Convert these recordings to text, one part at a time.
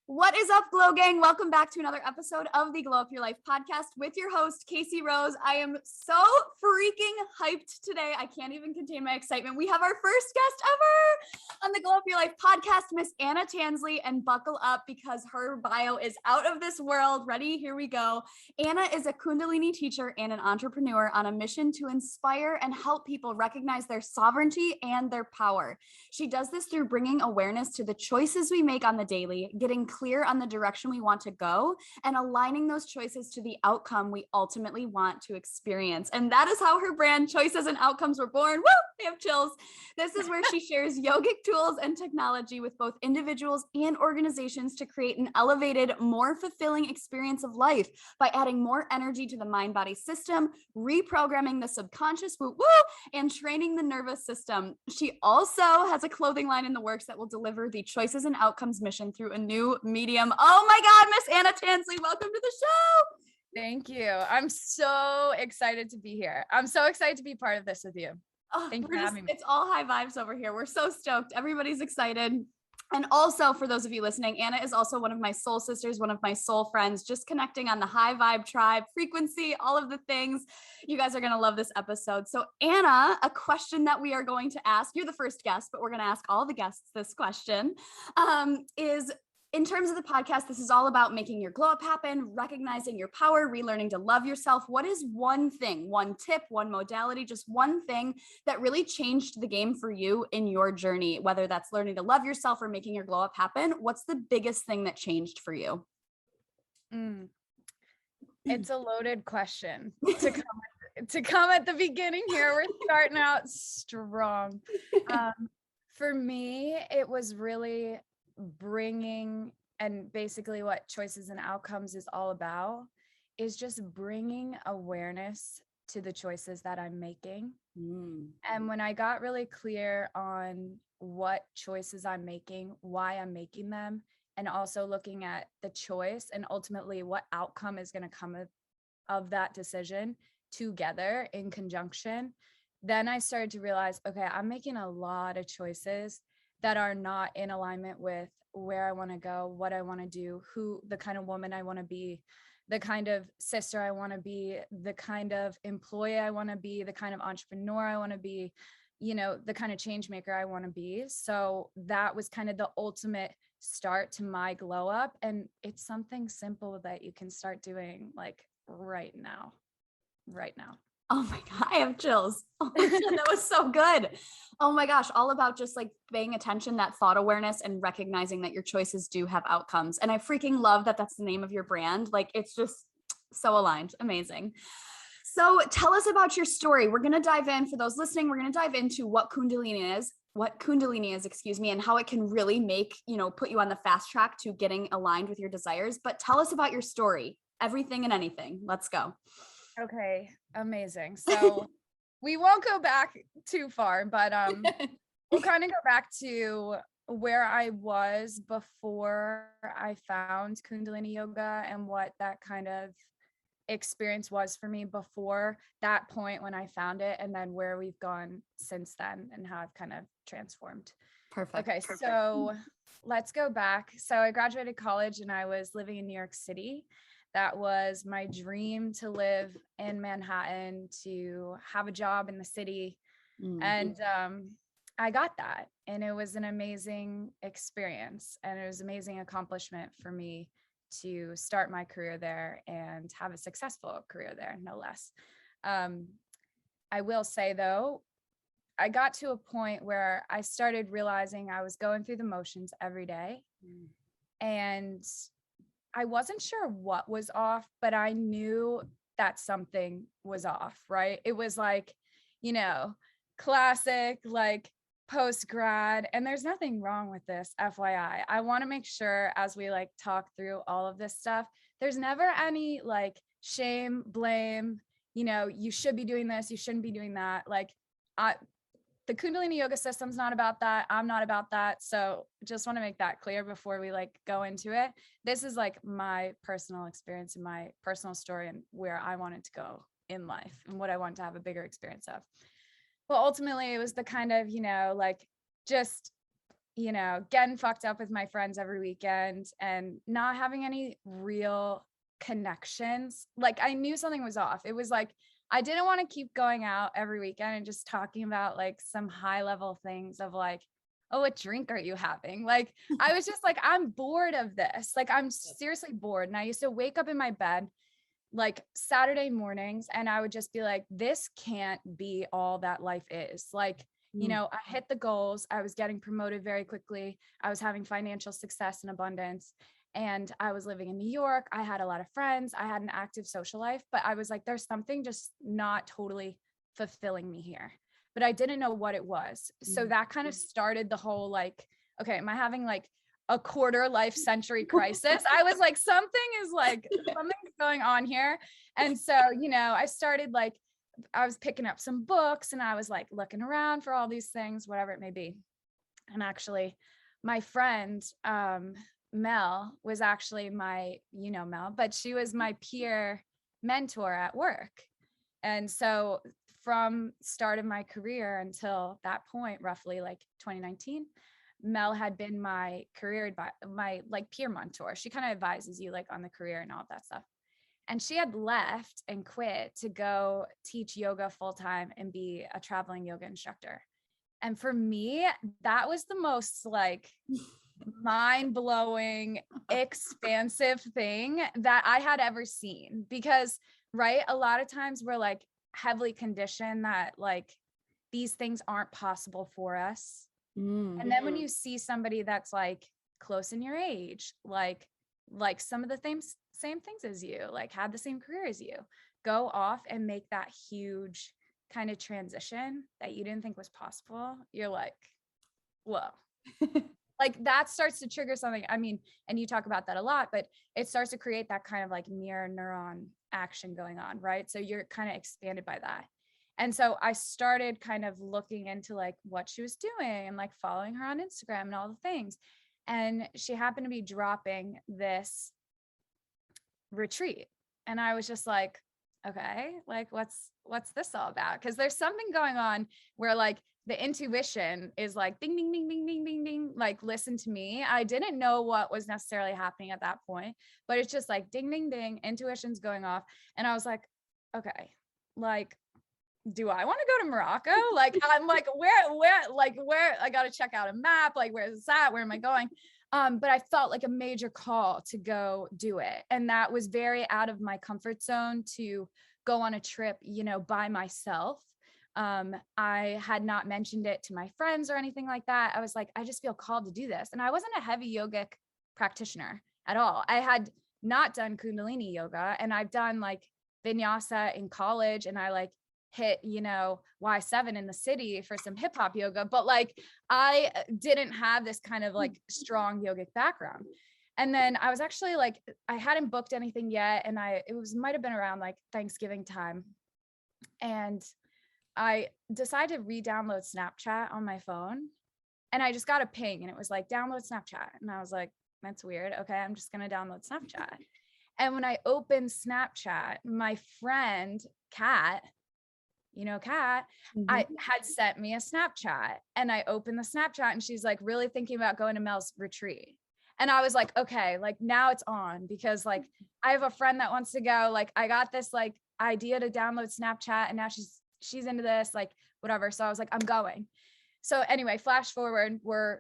What is up, Glow Gang? Welcome back to another episode of the Glow Up Your Life podcast with your host, Casey Rose. I am so freaking hyped today. I can't even contain my excitement. We have our first guest ever on the Glow Up Your Life podcast, Miss Anna Tansley, and buckle up because her bio is out of this world. Ready? Here we go. Anna is a Kundalini teacher and an entrepreneur on a mission to inspire and help people recognize their sovereignty and their power. She does this through bringing awareness to the choices we make on the daily, getting clear on the direction we want to go, and aligning those choices to the outcome we ultimately want to experience. And that is how her brand Choices and Outcomes were born. Woo! I have chills. This is where she shares yogic tools and technology with both individuals and organizations to create an elevated, more fulfilling experience of life by adding more energy to the mind-body system, reprogramming the subconscious, woo woo, and training the nervous system. She also has a clothing line in the works that will deliver the Choices and Outcomes mission through a new medium. Oh my God, Miss Anna Tansley, welcome to the show. Thank you. I'm so excited to be here. I'm so excited to be part of this with you. Thank you for having me. It's all high vibes over here. We're so stoked. Everybody's excited. And also, for those of you listening, Anna is also one of my soul sisters, one of my soul friends, just connecting on the high vibe tribe frequency, all of the things. You guys are going to love this episode. So Anna, a question that we are going to ask, you're the first guest, but we're going to ask all the guests this question, is in terms of the podcast, this is all about making your glow up happen, recognizing your power, relearning to love yourself. What is one thing, one tip, one modality, just one thing that really changed the game for you in your journey, whether that's learning to love yourself or making your glow up happen? What's the biggest thing that changed for you? It's a loaded question to come at the beginning here. We're starting out strong. For me, it was really bringing, and basically what Choices and Outcomes is all about is just bringing awareness to the choices that I'm making. And when I got really clear on what choices I'm making, why I'm making them, and also looking at the choice and ultimately what outcome is going to come of that decision together in conjunction, then I started to realize, okay, I'm making a lot of choices that are not in alignment with where I want to go, what I want to do, who, the kind of woman I want to be, the kind of sister I want to be, the kind of employee I want to be, the kind of entrepreneur I want to be, the kind of change maker I want to be. So that was kind of the ultimate start to my glow up. And it's something simple that you can start doing like right now. Oh my God, I have chills. Oh my God, that was so good. Oh my gosh, all about just like paying attention, that thought awareness and recognizing that your choices do have outcomes. And I freaking love that that's the name of your brand. Like it's just so aligned. Amazing. So tell us about your story. We're going to dive in, for those listening, we're going to dive into what Kundalini is, and how it can really make, put you on the fast track to getting aligned with your desires. But tell us about your story, everything and anything. Let's go. Okay, amazing. So we won't go back too far, but we'll kind of go back to where I was before I found Kundalini Yoga and what that kind of experience was for me before that point when I found it, and then where we've gone since then and how I've kind of transformed. Perfect. Okay, so let's go back. So I graduated college and I was living in New York City. That was my dream, to live in Manhattan, to have a job in the city. And I got that. And it was an amazing experience. And it was an amazing accomplishment for me to start my career there and have a successful career there, no less. I will say, though, I got to a point where I started realizing I was going through the motions every day. And I wasn't sure what was off, but I knew that something was off, right? It was like, classic, like post-grad, and there's nothing wrong with this, FYI. I want to make sure as we like talk through all of this stuff, there's never any like shame, blame, you should be doing this, you shouldn't be doing that. Like the Kundalini yoga system's not about that. I'm not about that. So just want to make that clear before we like go into it. This is like my personal experience and my personal story and where I wanted to go in life and what I want to have a bigger experience of. But ultimately it was the kind of, like just you know, getting fucked up with my friends every weekend and not having any real connections. Like I knew something was off. It was like, I didn't want to keep going out every weekend and just talking about like some high level things of like, oh, what drink are you having? Like, I was just like, I'm bored of this. Like, I'm seriously bored. And I used to wake up in my bed like Saturday mornings and I would just be like, this can't be all that life is. Like, you know, I hit the goals. I was getting promoted very quickly. I was having financial success and abundance. And I was living in New York. I had a lot of friends. I had an active social life, but I was like, there's something just not totally fulfilling me here. But I didn't know what it was. So that kind of started the whole like, okay, am I having like a quarter life century crisis? I was like, something's going on here. And so, you know, I started like, I was picking up some books and I was like looking around for all these things, whatever it may be. And actually my friend, Mel was actually you know, Mel, but she was my peer mentor at work. And so from start of my career until that point, roughly like 2019, Mel had been my my like peer mentor. She kind of advises you like on the career and all of that stuff. And she had left and quit to go teach yoga full time and be a traveling yoga instructor. And for me, that was the most like mind-blowing, expansive thing that I had ever seen. Because, right, a lot of times we're like heavily conditioned that like these things aren't possible for us. And then when you see somebody that's like close in your age, like some of the same things as you, like have the same career as you, go off and make that huge kind of transition that you didn't think was possible, you're like, whoa. Like that starts to trigger something. I mean, and you talk about that a lot, but it starts to create that kind of like mirror neuron action going on, right? So you're kind of expanded by that. And so I started kind of looking into like what she was doing and like following her on Instagram and all the things. And she happened to be dropping this retreat. And I was just like, okay, like what's this all about? Because there's something going on where like the intuition is like ding, ding, ding, ding, ding, ding, ding, like listen to me. I didn't know what was necessarily happening at that point, but it's just like ding, ding, ding, intuition's going off. And I was like, okay, like, do I want to go to Morocco? Like, I'm like, where I got to check out a map. Like, where's this at? Where am I going? But I felt like a major call to go do it. And that was very out of my comfort zone to go on a trip, you know, by myself. I had not mentioned it to my friends or anything like that. I was like, I just feel called to do this. And I wasn't a heavy yogic practitioner at all. I had not done Kundalini yoga, and I've done like vinyasa in college, and I like hit, you know, Y7 in the city for some hip hop yoga, but like I didn't have this kind of like strong yogic background. And then I was actually like, I hadn't booked anything yet. And might've been around like Thanksgiving time. And I decided to re-download Snapchat on my phone. And I just got a ping and it was like, download Snapchat. And I was like, that's weird. Okay, I'm just going to download Snapchat. And when I opened Snapchat, my friend, Kat, you know, Kat, I had sent me a Snapchat, and I opened the Snapchat and she's like really thinking about going to Mel's retreat. And I was like, okay, like now it's on, because like I have a friend that wants to go, like I got this like idea to download Snapchat and now she's into this, like whatever. So I was like, I'm going. So anyway, fast forward, we're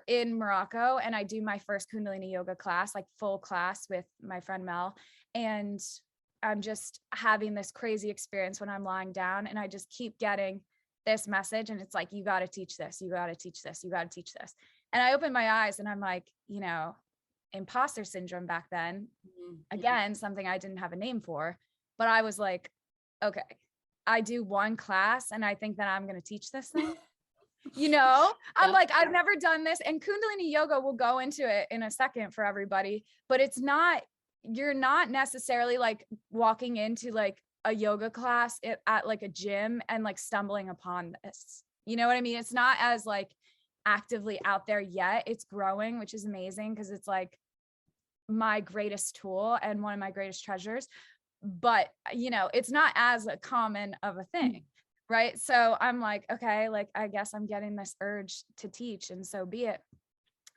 in Morocco, and I do my first Kundalini yoga class, like full class with my friend Mel. And I'm just having this crazy experience when I'm lying down, and I just keep getting this message. And it's like, you got to teach this. You got to teach this. You got to teach this. And I open my eyes and I'm like, you know, imposter syndrome back then, again, something I didn't have a name for, but I was like, okay, I do one class and I think that I'm going to teach this thing. You know, I'm like, I've never done this. And Kundalini yoga, we'll go into it in a second for everybody, but you're not necessarily like walking into like a yoga class at like a gym and like stumbling upon this. You know what I mean? It's not as like actively out there yet. It's growing, which is amazing, because it's like my greatest tool and one of my greatest treasures. But, you know, it's not as common of a thing. right? So I'm like, okay, like, I guess I'm getting this urge to teach, and so be it.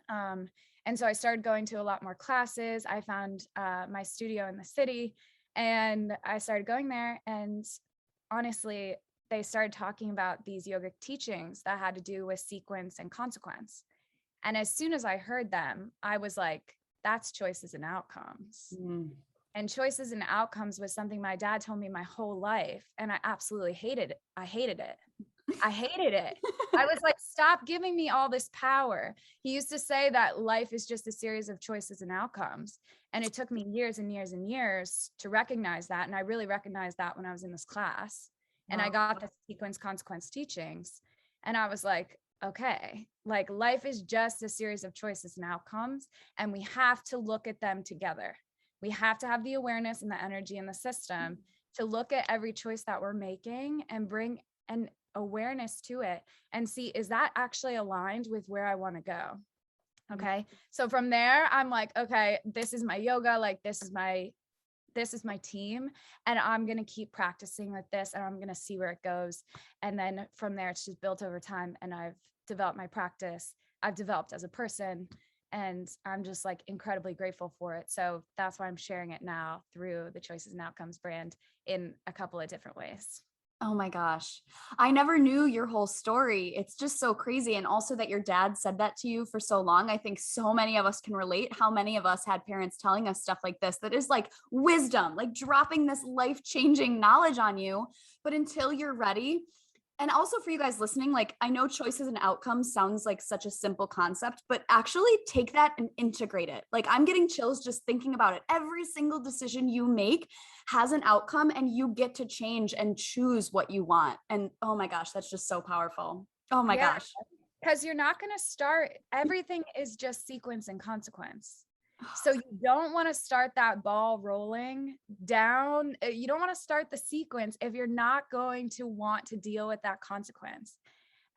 And so I started going to a lot more classes. I found my studio in the city, and I started going there. And honestly, they started talking about these yogic teachings that had to do with sequence and consequence. And as soon as I heard them, I was like, that's choices and outcomes. And choices and outcomes was something my dad told me my whole life. And I absolutely hated it. I hated it. I was like, stop giving me all this power. He used to say that life is just a series of choices and outcomes. And it took me years and years and years to recognize that. And I really recognized that when I was in this class. And I got the sequence consequence teachings. And I was like, okay, like life is just a series of choices and outcomes. And we have to look at them together. We have to have the awareness and the energy in the system to look at every choice that we're making and bring an awareness to it and see, is that actually aligned with where I want to go? Okay. So from there, I'm like, okay, this is my yoga. Like, this is my team, and I'm going to keep practicing with this, and I'm going to see where it goes. And then from there, it's just built over time. And I've developed my practice. I've developed as a person, and I'm just like incredibly grateful for it. So that's why I'm sharing it now through the Choices and Outcomes brand in a couple of different ways. Oh my gosh. I never knew your whole story. It's just so crazy. And also that your dad said that to you for so long. I think so many of us can relate. How many of us had parents telling us stuff like this, that is like wisdom, like dropping this life-changing knowledge on you. But until you're ready, and also for you guys listening, like I know choices and outcomes sounds like such a simple concept, but actually take that and integrate it. Like I'm getting chills just thinking about it. Every single decision you make has an outcome, and you get to change and choose what you want. And oh my gosh, that's just so powerful. Oh my gosh. Because you're not going to start, everything is just sequence and consequence. So you don't want to start that ball rolling down. You don't want to start the sequence if you're not going to want to deal with that consequence.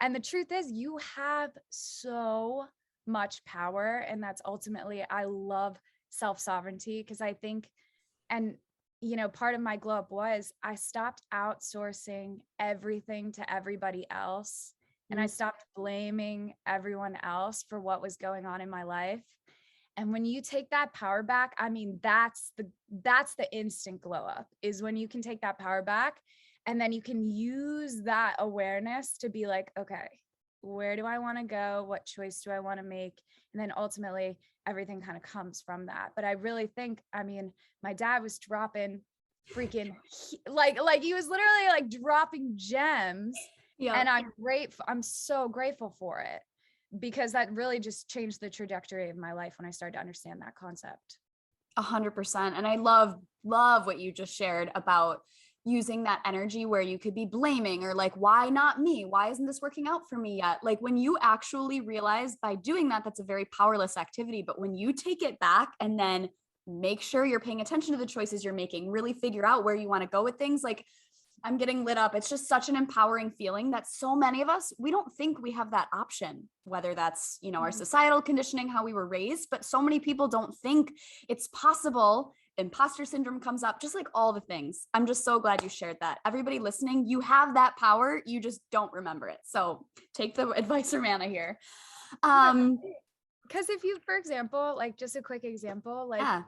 And the truth is, you have so much power. And that's ultimately, I love self-sovereignty, because I think, and part of my glow up was I stopped outsourcing everything to everybody else. And I stopped blaming everyone else for what was going on in my life. And when you take that power back, I mean, that's the instant glow up, is when you can take that power back, and then you can use that awareness to be like, okay, where do I want to go? What choice do I want to make? And then ultimately everything kind of comes from that. But I really think, I mean, my dad was dropping freaking like he was literally like dropping gems. Yeah. And I'm so grateful for it, because that really just changed the trajectory of my life when I started to understand that concept. 100%. And I love what you just shared about using that energy where you could be blaming, or like, why not me? Why isn't this working out for me yet? Like when you actually realize by doing that, that's a very powerless activity. But when you take it back and then make sure you're paying attention to the choices you're making, really figure out where you want to go with things, like I'm getting lit up. It's just such an empowering feeling that so many of us, we don't think we have that option, whether that's, our societal conditioning, how we were raised, but so many people don't think it's possible. Imposter syndrome comes up, just like all the things. I'm just so glad you shared that. Everybody listening, you have that power. You just don't remember it. So take the advice from Anna here. Because if you, for example, like just a quick example, like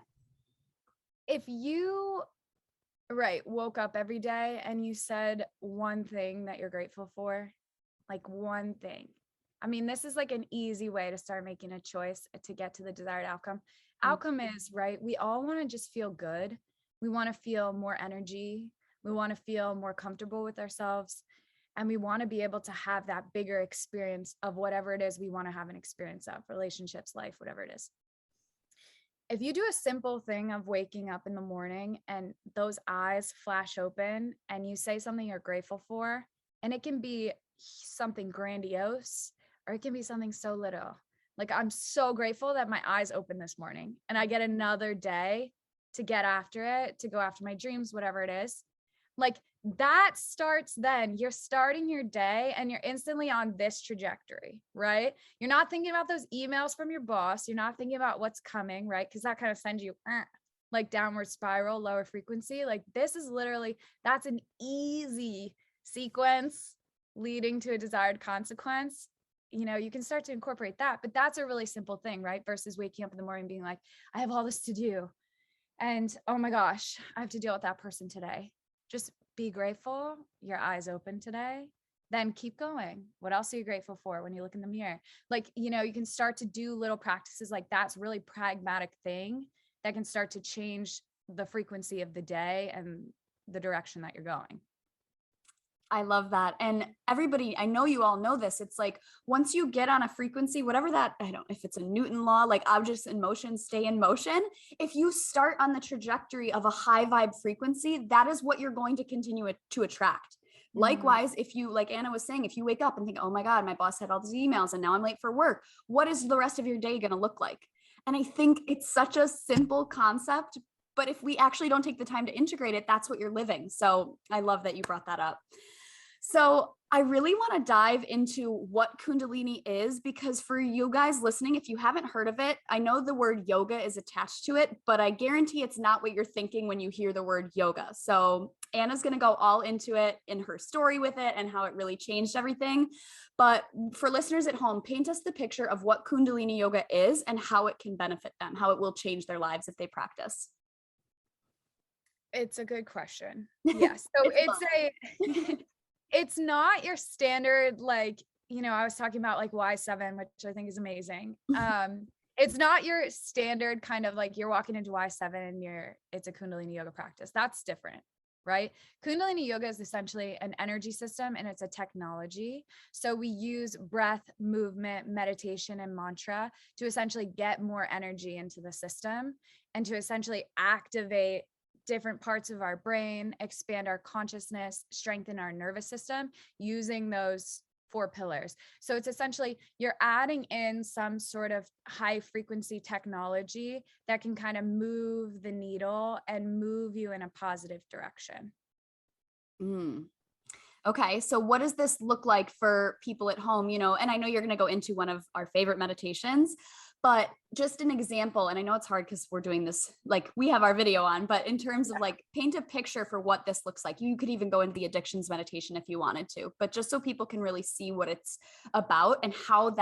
if you woke up every day and you said one thing that you're grateful for, like one thing. I mean, this is like an easy way to start making a choice to get to the desired outcome. Outcome is, we all want to just feel good. We want to feel more energy. We want to feel more comfortable with ourselves. And we want to be able to have that bigger experience of whatever it is we want to have an experience of, relationships, life, whatever it is. If you do a simple thing of waking up in the morning and those eyes flash open and you say something you're grateful for, and it can be something grandiose or it can be something so little. Like, I'm so grateful that my eyes opened this morning and I get another day to get after it, to go after my dreams, whatever it is. Like that starts, then you're starting your day and you're instantly on this trajectory, right? You're not thinking about those emails from your boss. You're not thinking about what's coming, right? Because that kind of sends you like downward spiral, lower frequency. Like this is literally, that's an easy sequence leading to a desired consequence, you know, you can start to incorporate that. But that's a really simple thing, right? Versus waking up in the morning being like, I have all this to do. And oh my gosh, I have to deal with that person today. Just be grateful, your eyes open today, then keep going. What else are you grateful for when you look in the mirror? Like, you know, you can start to do little practices like that's really pragmatic thing that can start to change the frequency of the day and the direction that you're going. I love that. And everybody, I know you all know this. It's like once you get on a frequency, whatever that, I don't know if it's a Newton law, like objects in motion stay in motion. If you start on the trajectory of a high vibe frequency, that is what you're going to continue to attract. Likewise, if you, like Anna was saying, if you wake up and think, oh my God, my boss had all these emails and now I'm late for work, what is the rest of your day going to look like? And I think it's such a simple concept, but if we actually don't take the time to integrate it, that's what you're living. So I love that you brought that up. So I really want to dive into what Kundalini is, because for you guys listening, if you haven't heard of it, I know the word yoga is attached to it, but I guarantee it's not what you're thinking when you hear the word yoga. So Anna's going to go all into it in her story with it and how it really changed everything. But for listeners at home, paint us the picture of what Kundalini yoga is and how it can benefit them, how it will change their lives if they practice. It's a good question. Yes. So it's not your standard, like, you know, I was talking about like Y7, which I think is amazing. It's not your standard kind of like you're walking into Y7 and it's a Kundalini yoga practice. That's different, right? Kundalini yoga is essentially an energy system and it's a technology. So we use breath, movement, meditation, and mantra to essentially get more energy into the system and to essentially activate different parts of our brain, expand our consciousness, strengthen our nervous system using those 4 pillars. So it's essentially you're adding in some sort of high frequency technology that can kind of move the needle and move you in a positive direction. Okay. So what does this look like for people at home? You know, and I know you're going to go into one of our favorite meditations, but just an example, and I know it's hard because we're doing this, like we have our video on, but in terms of like paint a picture for what this looks like. You could even go into the addictions meditation if you wanted to, but just so people can really see what it's about and how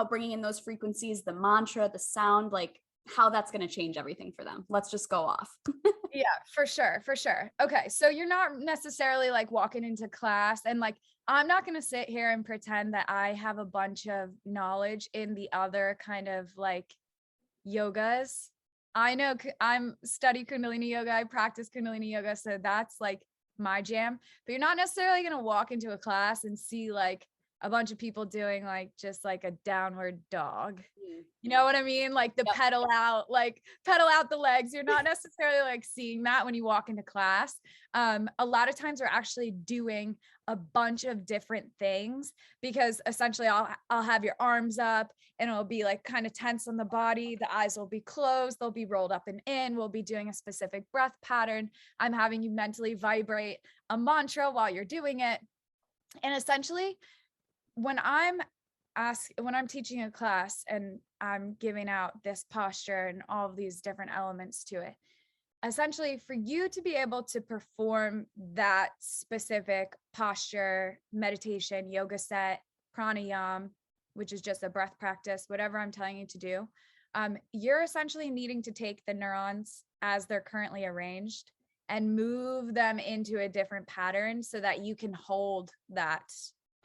bringing in those frequencies, the mantra, the sound, like how that's going to change everything for them. Let's just go off. Yeah, for sure. For sure. Okay. So you're not necessarily like walking into class and like, I'm not going to sit here and pretend that I have a bunch of knowledge in the other kind of like yogas. I know I'm study Kundalini yoga. I practice Kundalini yoga. So that's like my jam, but you're not necessarily going to walk into a class and see like a bunch of people doing like just like a downward dog. You know what I mean? Like the pedal out the legs. You're not necessarily like seeing that when you walk into class. A lot of times we're actually doing a bunch of different things because essentially I'll have your arms up and it'll be like kind of tense on the body. The eyes will be closed. They'll be rolled up and in. We'll be doing a specific breath pattern. I'm having you mentally vibrate a mantra while you're doing it. And essentially when I'm teaching a class and I'm giving out this posture and all of these different elements to it, essentially for you to be able to perform that specific posture, meditation, yoga set, pranayama, which is just a breath practice, whatever I'm telling you to do, you're essentially needing to take the neurons as they're currently arranged and move them into a different pattern so that you can hold that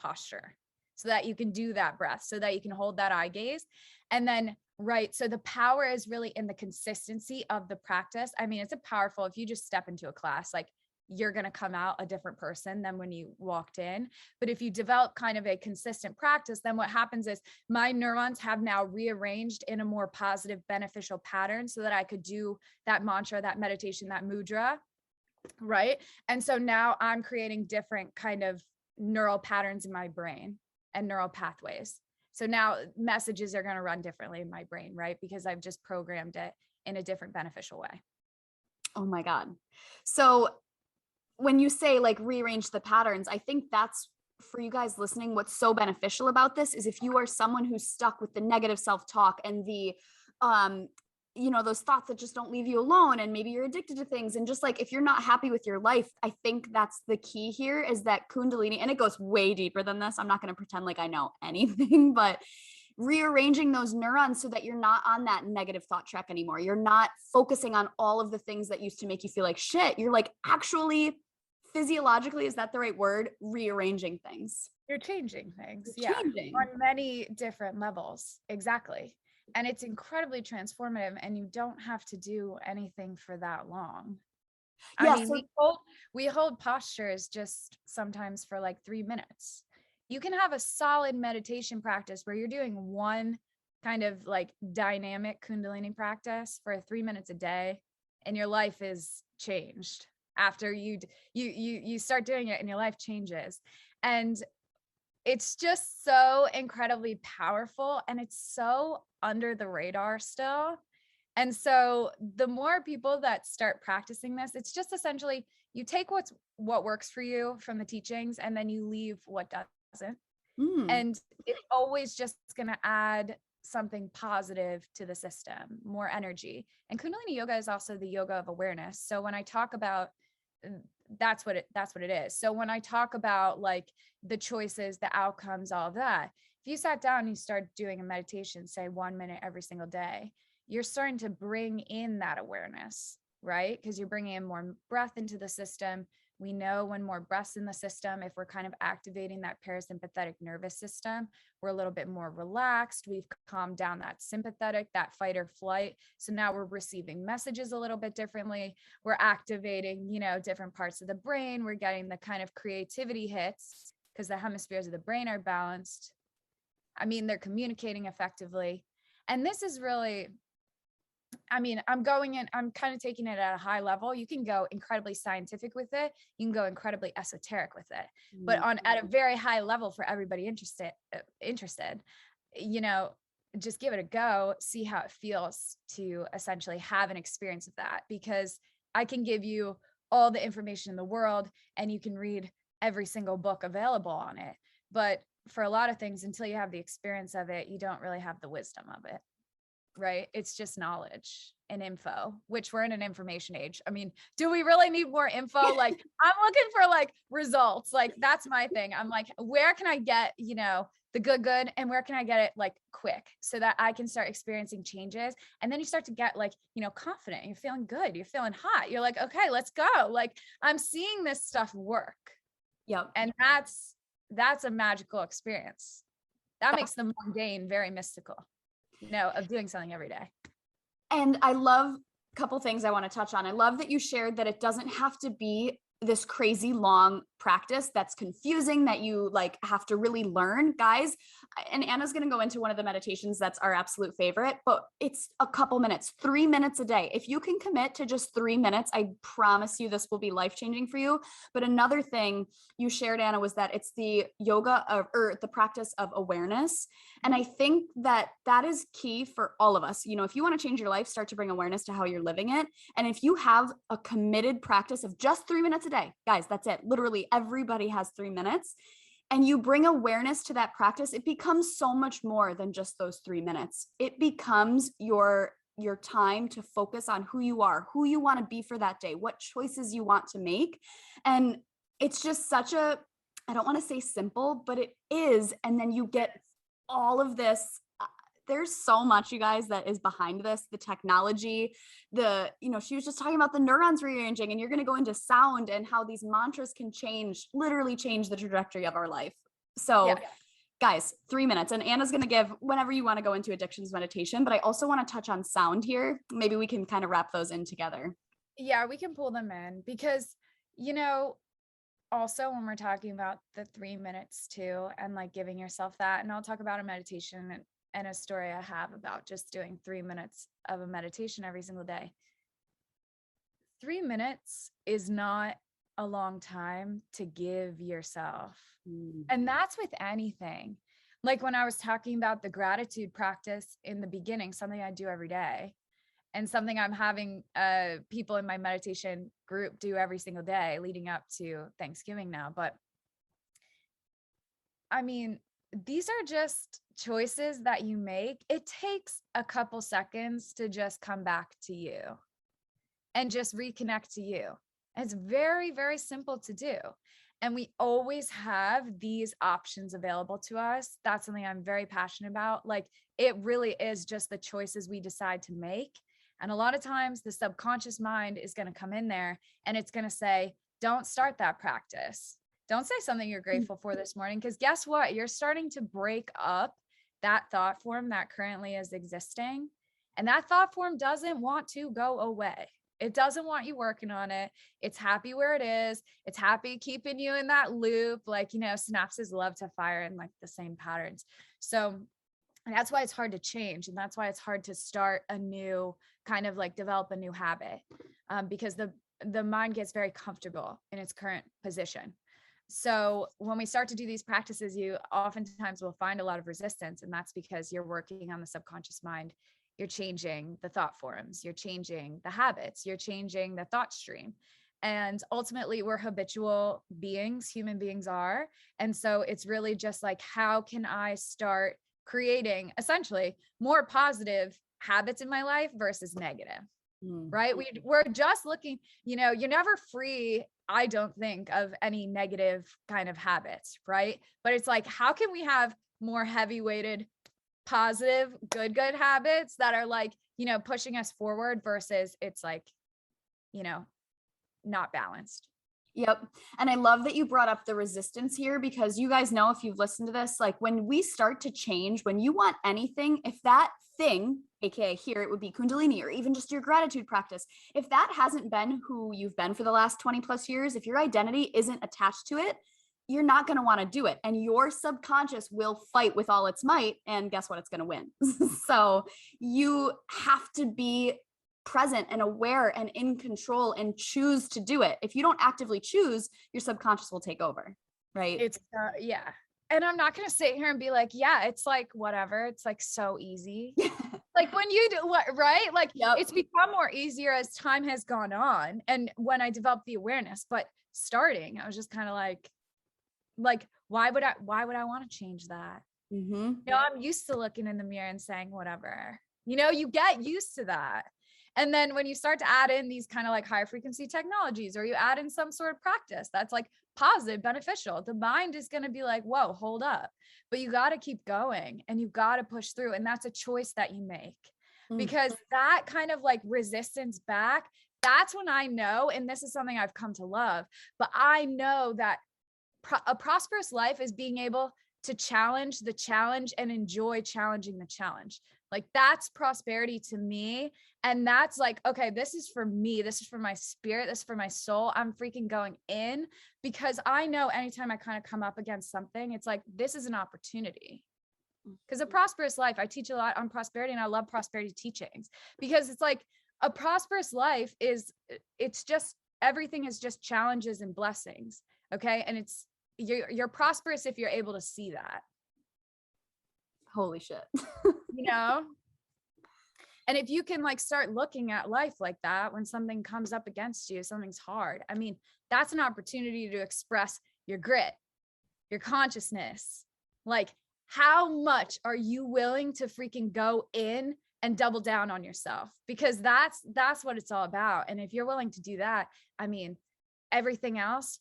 posture, so that you can do that breath, so that you can hold that eye gaze. And then, right. So the power is really in the consistency of the practice. I mean, it's powerful. If you just step into a class, like you're going to come out a different person than when you walked in. But if you develop kind of a consistent practice, then what happens is my neurons have now rearranged in a more positive, beneficial pattern so that I could do that mantra, that meditation, that mudra. Right. And so now I'm creating different kind of neural patterns in my brain and neural pathways. So now messages are going to run differently in my brain, right? Because I've just programmed it in a different beneficial way. Oh my God. So when you say like rearrange the patterns, I think that's for you guys listening. What's so beneficial about this is if you are someone who's stuck with the negative self-talk and the those thoughts that just don't leave you alone, and maybe you're addicted to things, and just like, if you're not happy with your life, I think that's the key here, is that Kundalini, and it goes way deeper than this. I'm not going to pretend like I know anything, but rearranging those neurons so that you're not on that negative thought track anymore. You're not focusing on all of the things that used to make you feel like shit. You're like, actually, physiologically, is that the right word? Rearranging things. You're changing things. You're Yeah. changing. On many different levels. Exactly. And it's incredibly transformative, and you don't have to do anything for that long. Yeah, I mean, we hold postures just sometimes for like 3 minutes. You can have a solid meditation practice where you're doing one kind of like dynamic Kundalini practice for 3 minutes a day, and your life is changed after you start doing it, and your life changes. And it's just so incredibly powerful, and it's so under the radar still. And so the more people that start practicing this, it's just essentially you take what works for you from the teachings, and then you leave what doesn't. And it's always just going to add something positive to the system, more energy. And Kundalini yoga is also the yoga of awareness. So when I talk about, that's what it is. So when I talk about like the choices, the outcomes, all of that, if you sat down and you start doing a meditation, say 1 minute every single day, you're starting to bring in that awareness, right? Because you're bringing in more breath into the system. We know when more breath's in the system, if we're kind of activating that parasympathetic nervous system, we're a little bit more relaxed. We've calmed down that sympathetic, that fight or flight. So now we're receiving messages a little bit differently. We're activating, different parts of the brain. We're getting the kind of creativity hits because the hemispheres of the brain are balanced. I mean, they're communicating effectively. And this is really, I'm kind of taking it at a high level. You can go incredibly scientific with it. You can go incredibly esoteric with it, but at a very high level for everybody interested, just give it a go, see how it feels to essentially have an experience of that, because I can give you all the information in the world and you can read every single book available on it. But for a lot of things, until you have the experience of it, you don't really have the wisdom of it. Right? It's just knowledge and info, which we're in an information age. I mean, do we really need more info? Like, I'm looking for like results. Like, that's my thing. I'm like, where can I get, the good, and where can I get it like quick so that I can start experiencing changes? And then you start to get like, confident. You're feeling good. You're feeling hot. You're like, okay, let's go. Like, I'm seeing this stuff work. Yep. And that's a magical experience. That makes the mundane very mystical. Of doing something every day. And I love a couple things I want to touch on. I love that you shared that it doesn't have to be this crazy long practice that's confusing, that you like have to really learn, guys. And Anna's going to go into one of the meditations that's our absolute favorite, but it's a couple minutes, 3 minutes a day. If you can commit to just 3 minutes, I promise you this will be life-changing for you. But another thing you shared, Anna, was that it's the yoga or the practice of awareness. And I think that is key for all of us. If you want to change your life, start to bring awareness to how you're living it. And if you have a committed practice of just 3 minutes a day, guys, that's it. Literally everybody has 3 minutes. And you bring awareness to that practice, it becomes so much more than just those 3 minutes. It becomes your time to focus on who you are, who you want to be for that day, what choices you want to make. And it's just such a, I don't want to say simple, but it is. And then you get all of this. There's so much, you guys, that is behind this, the technology, she was just talking about the neurons rearranging, and you're going to go into sound and how these mantras can literally change the trajectory of our life. So yeah. Guys, 3 minutes, and Anna's going to give whenever you want to go into addictions meditation, but I also want to touch on sound here. Maybe we can kind of wrap those in together. Yeah, we can pull them in because, also when we're talking about the 3 minutes too, and like giving yourself that, and I'll talk about a meditation and a story I have about just doing 3 minutes of a meditation every single day. 3 minutes is not a long time to give yourself. And that's with anything. Like when I was talking about the gratitude practice in the beginning, something I do every day, and something I'm having people in my meditation group do every single day leading up to Thanksgiving now. But I mean, these are just choices that you make. It takes a couple seconds to just come back to you and just reconnect to you. It's very, very simple to do. And we always have these options available to us. That's something I'm very passionate about. Like, it really is just the choices we decide to make. And a lot of times the subconscious mind is going to come in there and it's going to say, don't start that practice. Don't say something you're grateful for this morning, because guess what? You're starting to break up that thought form that currently is existing. And that thought form doesn't want to go away. It doesn't want you working on it. It's happy where it is. It's happy keeping you in that loop. Like, synapses love to fire in like the same patterns. So that's why it's hard to change. And that's why it's hard to start a new kind of like develop a new habit, because the mind gets very comfortable in its current position. So when we start to do these practices, you oftentimes will find a lot of resistance. And that's because you're working on the subconscious mind. You're changing the thought forms, you're changing the habits, you're changing the thought stream. And ultimately, we're habitual beings, human beings are. And so it's really just like, how can I start creating essentially more positive habits in my life versus negative, right? We're just looking, you're never free, I don't think, of any negative kind of habits, right? But it's like, how can we have more heavy weighted positive, good habits that are like, pushing us forward versus it's like, not balanced. Yep. And I love that you brought up the resistance here, because you guys know, if you've listened to this, like when we start to change, when you want anything, if that thing, AKA here, it would be Kundalini or even just your gratitude practice, if that hasn't been who you've been for the last 20 plus years, if your identity isn't attached to it, you're not going to want to do it. And your subconscious will fight with all its might. And guess what? It's going to win. So you have to be present and aware and in control and choose to do it. If you don't actively choose, your subconscious will take over. Right. It's yeah. And I'm not going to sit here and be like, yeah, it's like, whatever. It's like so easy. Like when you do what, right? Like It's become more easier as time has gone on. And when I developed the awareness, but starting, I was just kind of like, why would I want to change that? I'm used to looking in the mirror and saying, whatever, you get used to that. And then when you start to add in these kind of like higher frequency technologies, or you add in some sort of practice that's like positive, beneficial, the mind is going to be like, whoa, hold up. But you got to keep going and you got to push through. And that's a choice that you make, because that kind of like resistance back, that's when I know, and this is something I've come to love, but I know that a prosperous life is being able to challenge the challenge and enjoy challenging the challenge. Like that's prosperity to me. And that's like, okay, this is for me. This is for my spirit. This is for my soul. I'm freaking going in, because I know anytime I kind of come up against something, it's like, this is an opportunity. Because a prosperous life, I teach a lot on prosperity, and I love prosperity teachings, because it's like a prosperous life it's just, everything is just challenges and blessings. Okay. And you're prosperous if you're able to see that. Holy shit. And if you can like start looking at life like that, when something comes up against you, something's hard, I mean, that's an opportunity to express your grit, your consciousness. Like, how much are you willing to freaking go in and double down on yourself? Because that's what it's all about. And if you're willing to do that, I mean, everything else,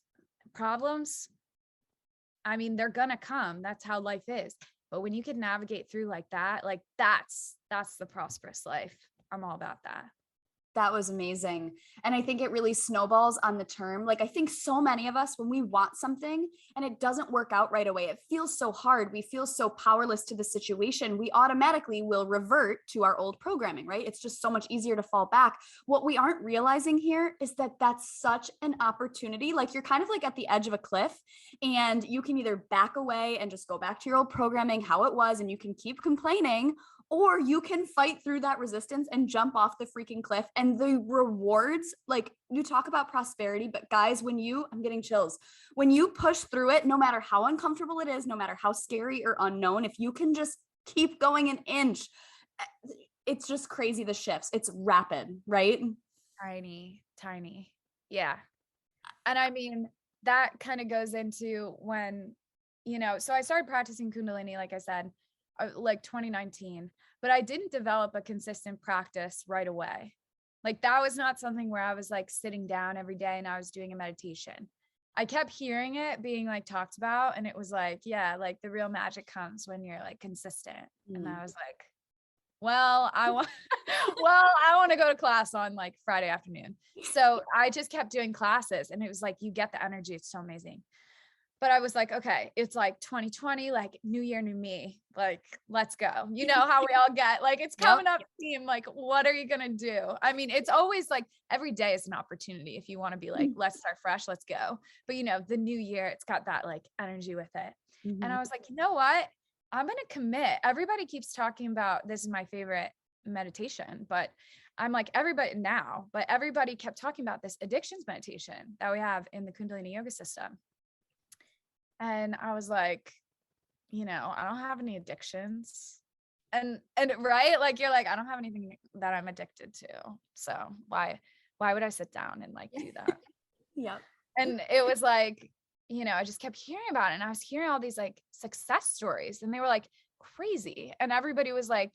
problems, I mean, they're gonna come. That's how life is. But when you can navigate through like that, like that's the prosperous life. I'm all about that. That was amazing. And I think it really snowballs on the term. Like, I think so many of us, when we want something and it doesn't work out right away, it feels so hard. We feel so powerless to the situation. We automatically will revert to our old programming, right? It's just so much easier to fall back. What we aren't realizing here is that that's such an opportunity. Like, you're kind of like at the edge of a cliff, and you can either back away and just go back to your old programming, how it was, and you can keep complaining, or you can fight through that resistance and jump off the freaking cliff. And the rewards, like, you talk about prosperity, but guys, I'm getting chills. When you push through it, no matter how uncomfortable it is, no matter how scary or unknown, if you can just keep going an inch, it's just crazy. The shifts, it's rapid, right? Tiny. Yeah. And I mean, that kind of goes into when so I started practicing Kundalini, like I said, like 2019, but I didn't develop a consistent practice right away. Like that was not something where I was like sitting down every day and I was doing a meditation. I kept hearing it being like talked about, and it was like, yeah, like the real magic comes when you're like consistent. And I was like, well, I want to go to class on like Friday afternoon. So I just kept doing classes, and it was like, you get the energy. It's so amazing. But I was like, okay, it's like 2020, like new year, new me, like, let's go. You know how we all get, like, it's coming up team. Like, what are you going to do? I mean, it's always like every day is an opportunity. If you want to be like, let's start fresh, let's go. But the new year, it's got that like energy with it. And I was like, you know what? I'm going to commit. Everybody keeps talking about, this is my favorite meditation, but I'm like, everybody kept talking about this addictions meditation that we have in the Kundalini yoga system. And I was like, I don't have any addictions. And right, like you're like, I don't have anything that I'm addicted to. So why would I sit down and like do that? Yeah. And it was like, I just kept hearing about it, and I was hearing all these like success stories, and they were like crazy. And everybody was like,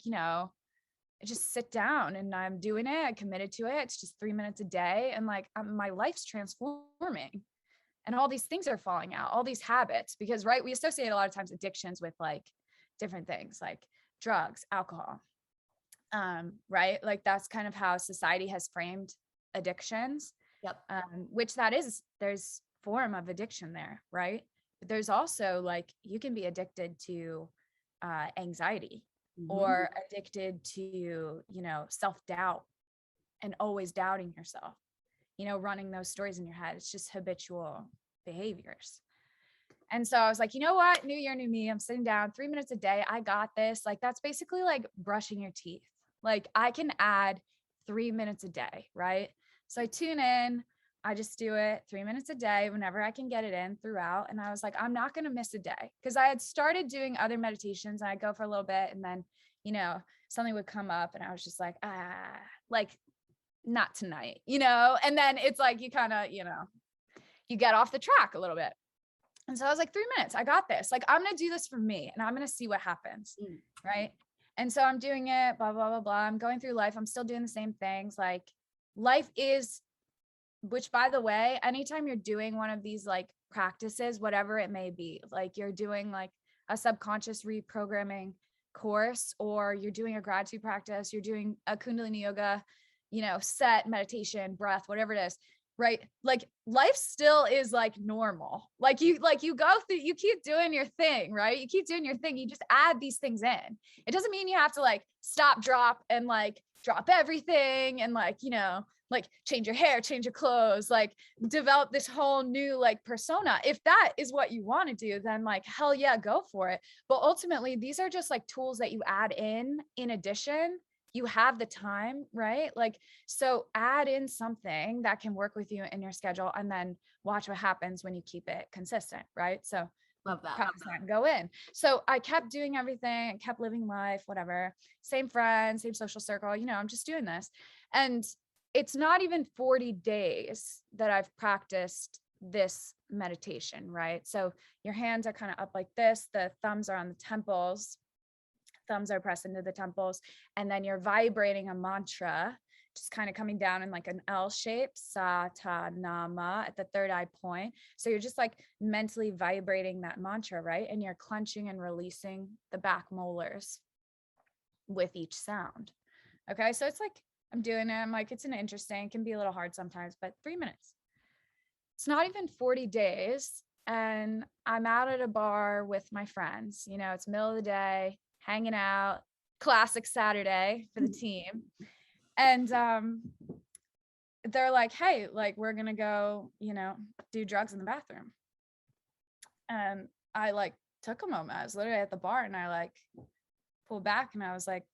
just sit down, and I'm doing it. I committed to it. It's just 3 minutes a day. And like, my life's transforming. And all these things are falling out, all these habits, because, right, we associate a lot of times addictions with like different things like drugs, alcohol, right? Like that's kind of how society has framed addictions. Yep. Which there's form of addiction there, right? But there's also like, you can be addicted to anxiety or addicted to, self-doubt and always doubting yourself. Running those stories in your head. It's just habitual behaviors. And so I was like, you know what? New year, new me. I'm sitting down 3 minutes a day. I got this. Like, that's basically like brushing your teeth. Like I can add 3 minutes a day, right? So I tune in. I just do it 3 minutes a day whenever I can get it in throughout. And I was like, I'm not going to miss a day, because I had started doing other meditations, and I'd go for a little bit, and then, something would come up, and I was just like, like, not tonight, and then it's like, you kind of, you get off the track a little bit. And so I was like, 3 minutes, I got this. Like, I'm going to do this for me, and I'm going to see what happens. Right. And so I'm doing it, blah, blah, blah, blah. I'm going through life. I'm still doing the same things. Like life is, which by the way, anytime you're doing one of these like practices, whatever it may be, like you're doing like a subconscious reprogramming course, or you're doing a gratitude practice, you're doing a Kundalini yoga, set meditation, breath, whatever it is, right? Like life still is like normal. Like you go through, you keep doing your thing, right? You keep doing your thing. You just add these things in. It doesn't mean you have to like stop, drop, and like drop everything, and like, like change your hair, change your clothes, like develop this whole new like persona. If that is what you want to do, then like, hell yeah, go for it. But ultimately, these are just like tools that you add in addition. You have the time, right? Like, so add in something that can work with you in your schedule, and then watch what happens when you keep it consistent, right? So love that. practice that and go in. So I kept doing everything, and kept living life, whatever, same friends, same social circle, I'm just doing this. And it's not even 40 days that I've practiced this meditation, right? So your hands are kind of up like this, the thumbs are on the temples, thumbs are pressed into the temples, and then you're vibrating a mantra, just kind of coming down in like an L shape, sa ta nama, at the third eye point. So you're just like mentally vibrating that mantra, right? And you're clenching and releasing the back molars with each sound. Okay, so it's like, I'm doing it. I'm like, it's interesting. It can be a little hard sometimes, but 3 minutes. It's not even 40 days. And I'm out at a bar with my friends. It's middle of the day, hanging out, classic Saturday for the team. And they're like, hey, like, we're going to go, do drugs in the bathroom. And I like took a moment. I was literally at the bar, and I like pulled back, and I was like,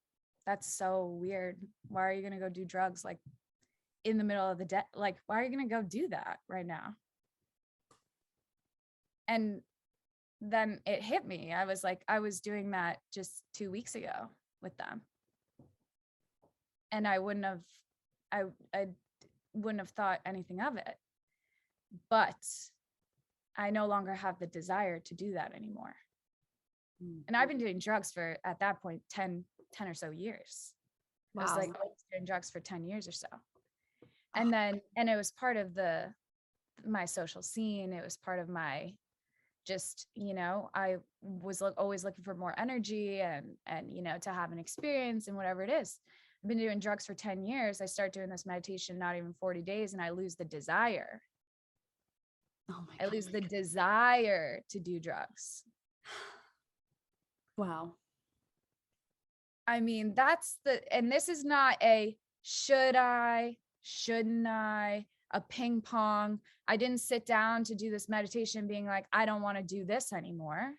that's so weird. Why are you going to go do drugs like in the middle of the day? Like, why are you going to go do that right now? And then it hit me. I was like, I was doing that just 2 weeks ago with them. And I wouldn't have thought anything of it. But I no longer have the desire to do that anymore. And I've been doing drugs for, at that point, 10 or so years. Wow. I was like, I was doing drugs for 10 years or so. And then, and it was part of my social scene. It was part of my, just, you know, I was always looking for more energy and, you know, to have an experience and whatever it is. I've been doing drugs for 10 years. I start doing this meditation, not even 40 days, and I lose the desire. Oh my I lose the desire to do drugs. Wow. I mean, and this is not a should I, shouldn't I, a ping pong. I didn't sit down to do this meditation being like, I don't want to do this anymore.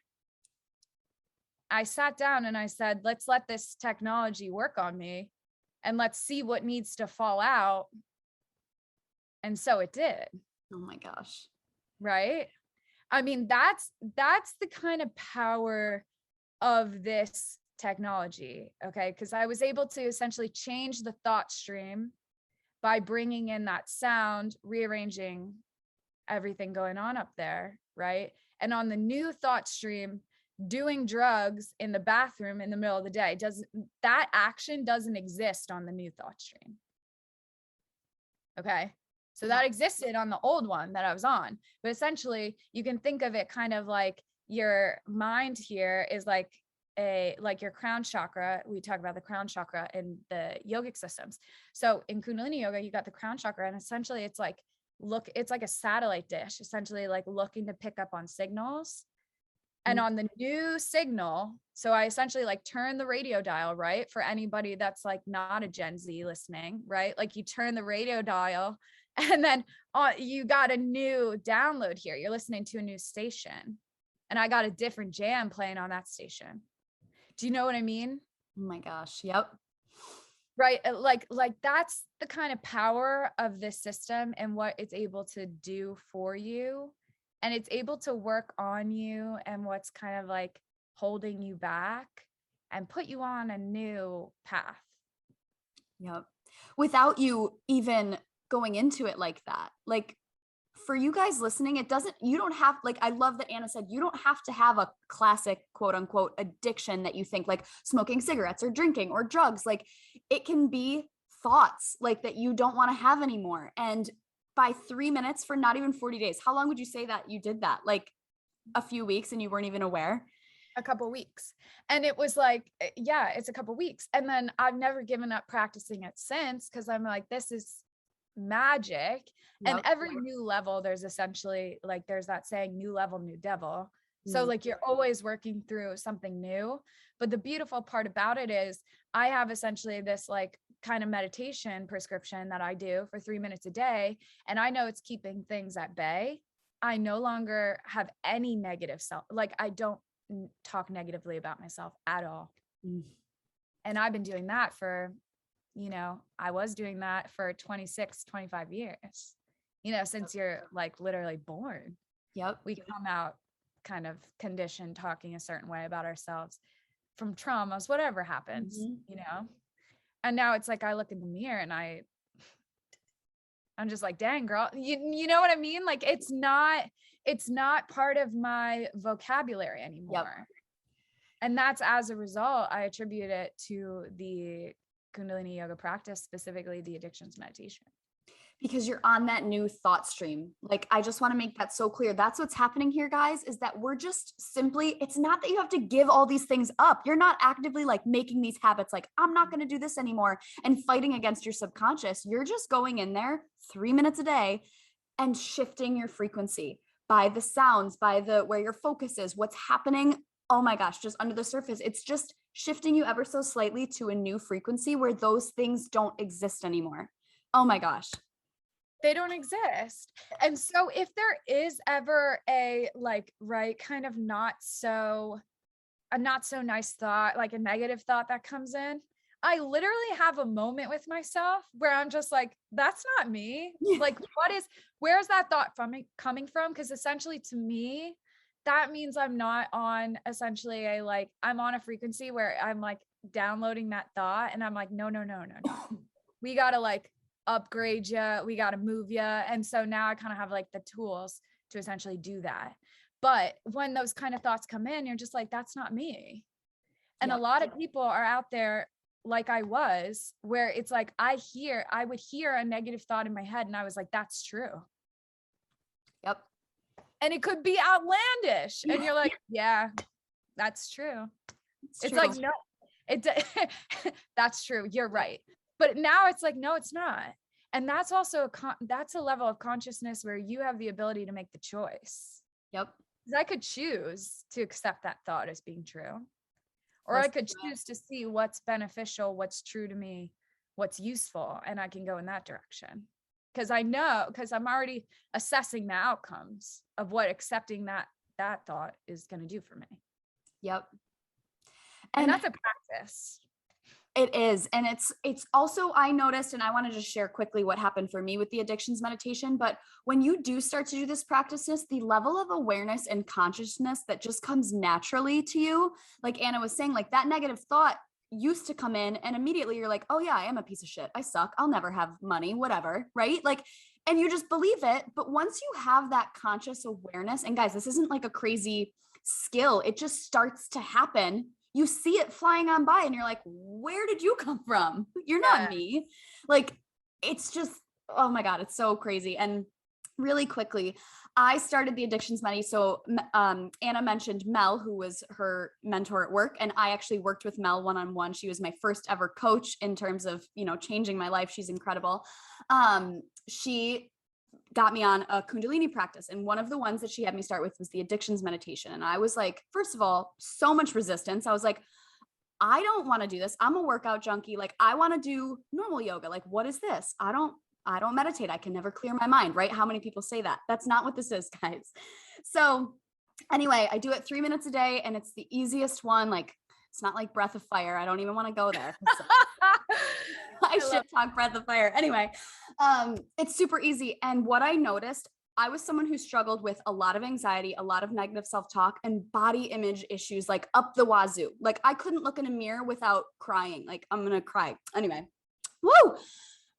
I sat down and I said, let's let this technology work on me and let's see what needs to fall out. And so it did. Oh my gosh. Right? I mean, that's the kind of power of this technology. Okay. Because I was able to essentially change the thought stream by bringing in that sound, rearranging everything going on up there. Right. And on the new thought stream, doing drugs in the bathroom in the middle of the day, that action doesn't exist on the new thought stream. Okay. So that existed on the old one that I was on, but essentially you can think of it kind of like your mind here is like your crown chakra. We talk about the crown chakra in the yogic systems. So in Kundalini yoga, you got the crown chakra, and essentially it's like a satellite dish, essentially like looking to pick up on signals. And on the new signal, so I essentially like turn the radio dial, right? For anybody that's like not a Gen Z listening, right? Like you turn the radio dial and then you got a new download here. You're listening to a new station. And I got a different jam playing on that station. Do you know what I mean? Oh my gosh. Yep. Right. Like that's the kind of power of this system and what it's able to do for you. And it's able to work on you and what's kind of like holding you back and put you on a new path. Yep. Without you even going into it like that. Like for you guys listening, you don't have, like, I love that Anna said, you don't have to have a classic quote unquote addiction that you think like smoking cigarettes or drinking or drugs. Like it can be thoughts like that you don't want to have anymore. And by 3 minutes for not even 40 days, how long would you say that you did that? Like a few weeks and you weren't even aware? A couple weeks. And it was like, yeah, it's a couple weeks. And then I've never given up practicing it since, because I'm like, this is magic. Yep. And every new level, there's essentially like, there's that saying, new level, new devil. So like you're always working through something new. But the beautiful part about it is I have essentially this like kind of meditation prescription that I do for 3 minutes a day. And I know it's keeping things at bay. I no longer have any negative self. Like I don't talk negatively about myself at all. And I've been doing that for, you know, I was doing that for 26, 25 years, you know, since you're like literally born. Yep. We come out kind of conditioned talking a certain way about ourselves from traumas, whatever happens, you know. And now it's like I look in the mirror and I'm just like, dang girl, you know what I mean? Like it's not part of my vocabulary anymore. Yep. And that's as a result, I attribute it to the Kundalini yoga practice, specifically the addictions meditation. Because you're on that new thought stream. Like, I just want to make that so clear. That's what's happening here, guys, is that we're just simply, it's not that you have to give all these things up. You're not actively like making these habits like, I'm not going to do this anymore and fighting against your subconscious. You're just going in there 3 minutes a day and shifting your frequency by the sounds, by where your focus is, what's happening. Oh my gosh, just under the surface. It's just shifting you ever so slightly to a new frequency where those things don't exist anymore. Oh my gosh. They don't exist. And so if there is ever a like, right, kind of a not so nice thought, like a negative thought that comes in, I literally have a moment with myself where I'm just like, that's not me. Like, where's that thought coming from? Because essentially to me, that means I'm not on essentially I'm on a frequency where I'm like downloading that thought and I'm like, no. We got to like upgrade you. We got to move you. And so now I kind of have like the tools to essentially do that. But when those kind of thoughts come in, you're just like, that's not me. And a lot of people are out there like I was, where it's like, I would hear a negative thought in my head and I was like, that's true. Yep. And it could be outlandish. And you're like, yeah, that's true. It's true. like, no, that's true. You're right. But now it's like, no, it's not. And that's also that's a level of consciousness where you have the ability to make the choice. Yep. Because I could choose to accept that thought as being true. Or I could choose to see what's beneficial, what's true to me, what's useful, and I can go in that direction. Because I'm already assessing the outcomes of what accepting that thought is going to do for me. Yep. And that's a practice. It is. And it's also, I noticed, and I want to just share quickly what happened for me with the addictions meditation. But when you do start to do this practices, the level of awareness and consciousness that just comes naturally to you, like Anna was saying, like that negative thought used to come in and immediately you're like, oh yeah, I am a piece of shit. I suck. I'll never have money, whatever. Right. Like, and you just believe it. But once you have that conscious awareness, and guys, this isn't like a crazy skill. It just starts to happen. You see it flying on by and you're like, where did you come from? You're not me. Like, it's just, oh my God, it's so crazy. And really quickly, I started the addictions money. So Anna mentioned Mel, who was her mentor at work. And I actually worked with Mel one-on-one. She was my first ever coach in terms of, changing my life. She's incredible. She got me on a Kundalini practice. And one of the ones that she had me start with was the addictions meditation. And I was like, first of all, so much resistance. I was like, I don't want to do this. I'm a workout junkie. Like, I want to do normal yoga. Like, what is this? I don't meditate. I can never clear my mind, right? How many people say that? That's not what this is, guys. So anyway, I do it 3 minutes a day and it's the easiest one. Like, it's not like breath of fire. I don't even want to go there. I should talk breath of fire. Anyway, it's super easy. And what I noticed, I was someone who struggled with a lot of anxiety, a lot of negative self-talk and body image issues, like up the wazoo. Like I couldn't look in a mirror without crying. Like I'm going to cry. Anyway, woo!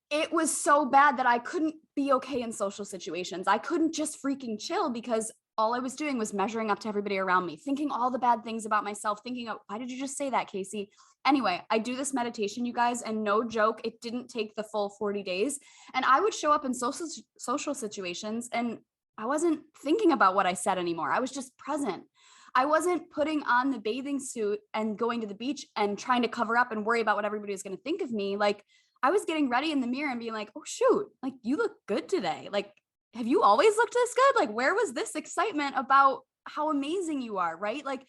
It was so bad that I couldn't be okay in social situations. I couldn't just freaking chill because all I was doing was measuring up to everybody around me, thinking all the bad things about myself, thinking, oh, why did you just say that, Casey? Anyway, I do this meditation, you guys, and no joke, it didn't take the full 40 days. And I would show up in social situations and I wasn't thinking about what I said anymore. I was just present. I wasn't putting on the bathing suit and going to the beach and trying to cover up and worry about what everybody was going to think of me. Like I was getting ready in the mirror and being like, oh shoot, like you look good today. Like, have you always looked this good? Like, where was this excitement about how amazing you are? Right. Like,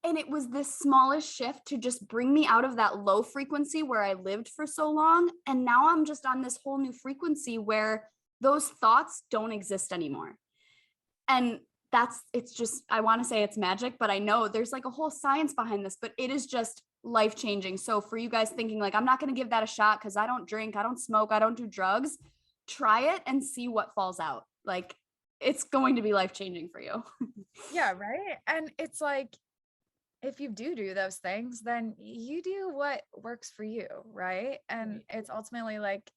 and it was this smallest shift to just bring me out of that low frequency where I lived for so long. And now I'm just on this whole new frequency where those thoughts don't exist anymore. And it's just, I want to say it's magic, but I know there's like a whole science behind this, but it is just life-changing. So for you guys thinking like, I'm not going to give that a shot because I don't drink, I don't smoke, I don't do drugs, try it and see what falls out. Like it's going to be life-changing for you. Yeah. Right. And it's like, if you do those things, then you do what works for you. Right. And it's ultimately like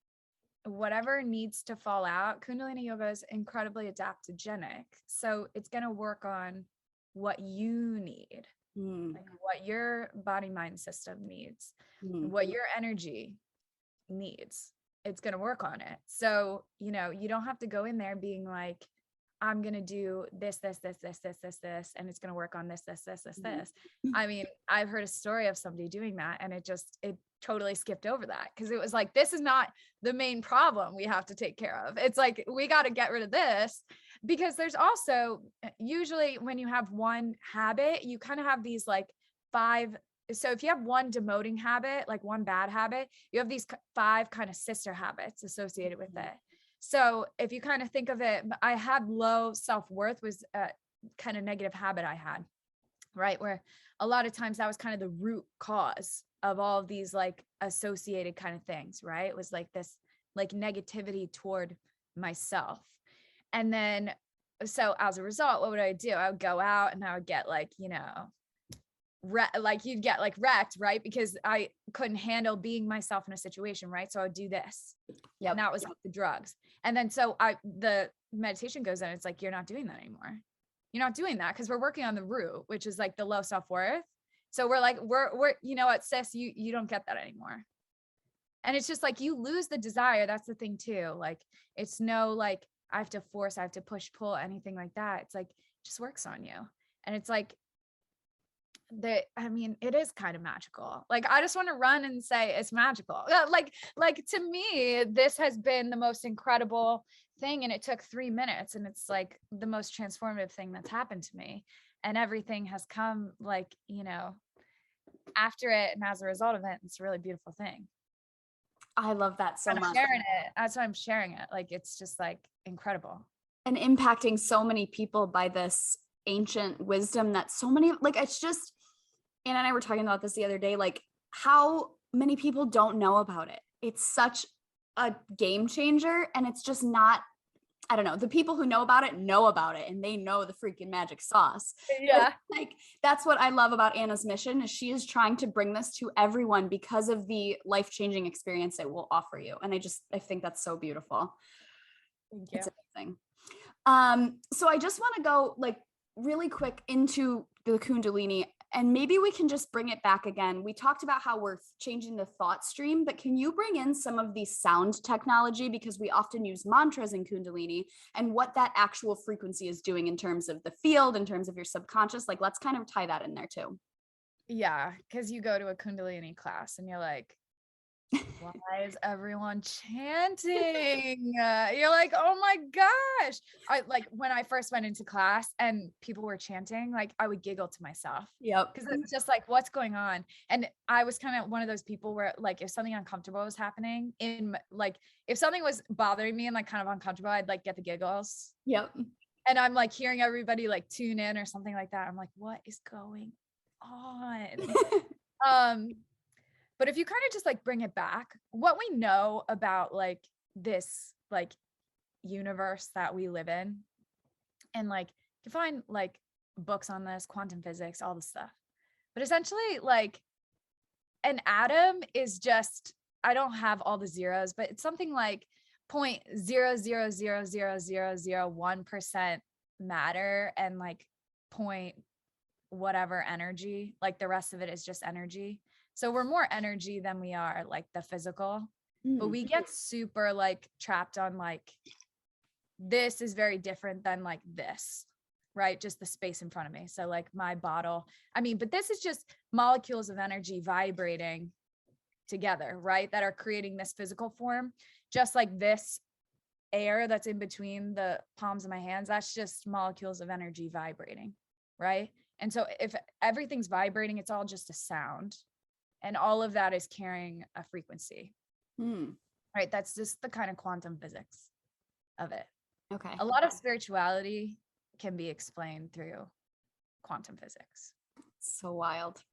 whatever needs to fall out. Kundalini yoga is incredibly adaptogenic. So it's going to work on what you need, like what your body mind system needs, what your energy needs. It's going to work on it. So, you don't have to go in there being like, I'm going to do this, and it's going to work on this. I mean, I've heard a story of somebody doing that and it totally skipped over that because it was like, this is not the main problem we have to take care of. It's like, we got to get rid of this because there's also usually when you have one habit, you kind of have these like 5. So if you have one demoting habit, like one bad habit, you have these 5 kind of sister habits associated with it. So if you kind of think of it, I had low self-worth was a kind of negative habit I had, right? Where a lot of times that was kind of the root cause of all of these like associated kind of things, right? It was like this like negativity toward myself. And then, so as a result, what would I do? I would go out and I would get like, like you'd get like wrecked, right? Because I couldn't handle being myself in a situation, right? So I would do this. Yeah. And that was like the drugs. And then so the meditation goes in, it's like, you're not doing that anymore. You're not doing that because we're working on the root, which is like the low self-worth. So we're like, we're, you know what, sis, you don't get that anymore. And it's just like, you lose the desire. That's the thing too. Like, it's no, like, I have to force, I have to push, pull, anything like that. It's like, it just works on you. And it's like, it is kind of magical. Like, I just want to run and say it's magical. Like to me, this has been the most incredible thing. And it took 3 minutes, and it's like the most transformative thing that's happened to me. And everything has come like, after it. And as a result of it, it's a really beautiful thing. I love that so much. Sharing it. That's why I'm sharing it. Like, it's just like incredible. And impacting so many people by this ancient wisdom that so many, like, it's just, Anna and I were talking about this the other day, like how many people don't know about it. It's such a game changer, and it's just not, I don't know, the people who know about it, and they know the freaking magic sauce. Yeah. But, like, that's what I love about Anna's mission, is she is trying to bring this to everyone because of the life-changing experience it will offer you. And I think that's so beautiful. Thank you. It's amazing. So I just want to go like really quick into the Kundalini, and maybe we can just bring it back again. We talked about how we're changing the thought stream, but can you bring in some of the sound technology, because we often use mantras in Kundalini, and what that actual frequency is doing in terms of the field, in terms of your subconscious? Like, let's kind of tie that in there too. Yeah, because you go to a Kundalini class and you're like, why is everyone chanting? You're like, oh my gosh. I like, when I first went into class and people were chanting, like, I would giggle to myself. Yep. Because it's just like, what's going on? And I was kind of one of those people where, like, if something uncomfortable was happening if something was bothering me and like kind of uncomfortable, I'd like get the giggles. Yep. And I'm like hearing everybody like tune in or something like that. I'm like, what is going on? But if you kind of just like bring it back, what we know about like this like universe that we live in, and like you find like books on this, quantum physics, all this stuff. But essentially, like, an atom is just, I don't have all the zeros, but it's something like 0.0000001% matter and like point whatever energy. Like, the rest of it is just energy. So we're more energy than we are like the physical, but we get super like trapped on like, this is very different than like this, right? Just the space in front of me. So like my bottle, but this is just molecules of energy vibrating together, right? That are creating this physical form. Just like this air that's in between the palms of my hands, that's just molecules of energy vibrating, right? And so if everything's vibrating, it's all just a sound. And all of that is carrying a frequency, right? That's just the kind of quantum physics of it. Okay. A lot of spirituality can be explained through quantum physics. So wild.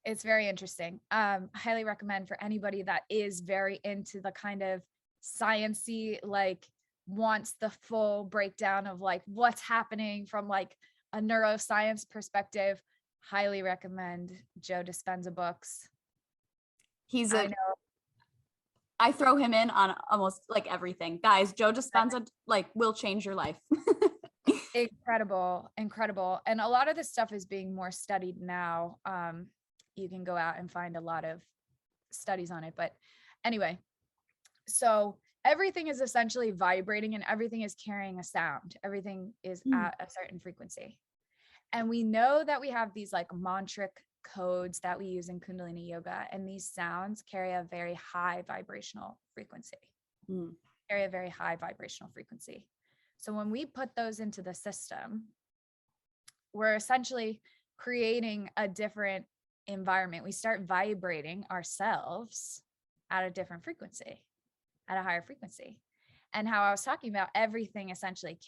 It's very interesting. Highly recommend for anybody that is very into the kind of sciencey, like wants the full breakdown of like what's happening from like a neuroscience perspective. Highly recommend Joe Dispenza books. I throw him in on almost like everything. Guys, Joe Dispenza like will change your life. Incredible. And a lot of this stuff is being more studied now. You can go out and find a lot of studies on it. But anyway, so everything is essentially vibrating and everything is carrying a sound. Everything is at a certain frequency. And we know that we have these like mantric codes that we use in Kundalini yoga, and these sounds carry a very high vibrational frequency. So when we put those into the system, we're essentially creating a different environment. We start vibrating ourselves at a different frequency, at a higher frequency. And how I was talking about everything is essentially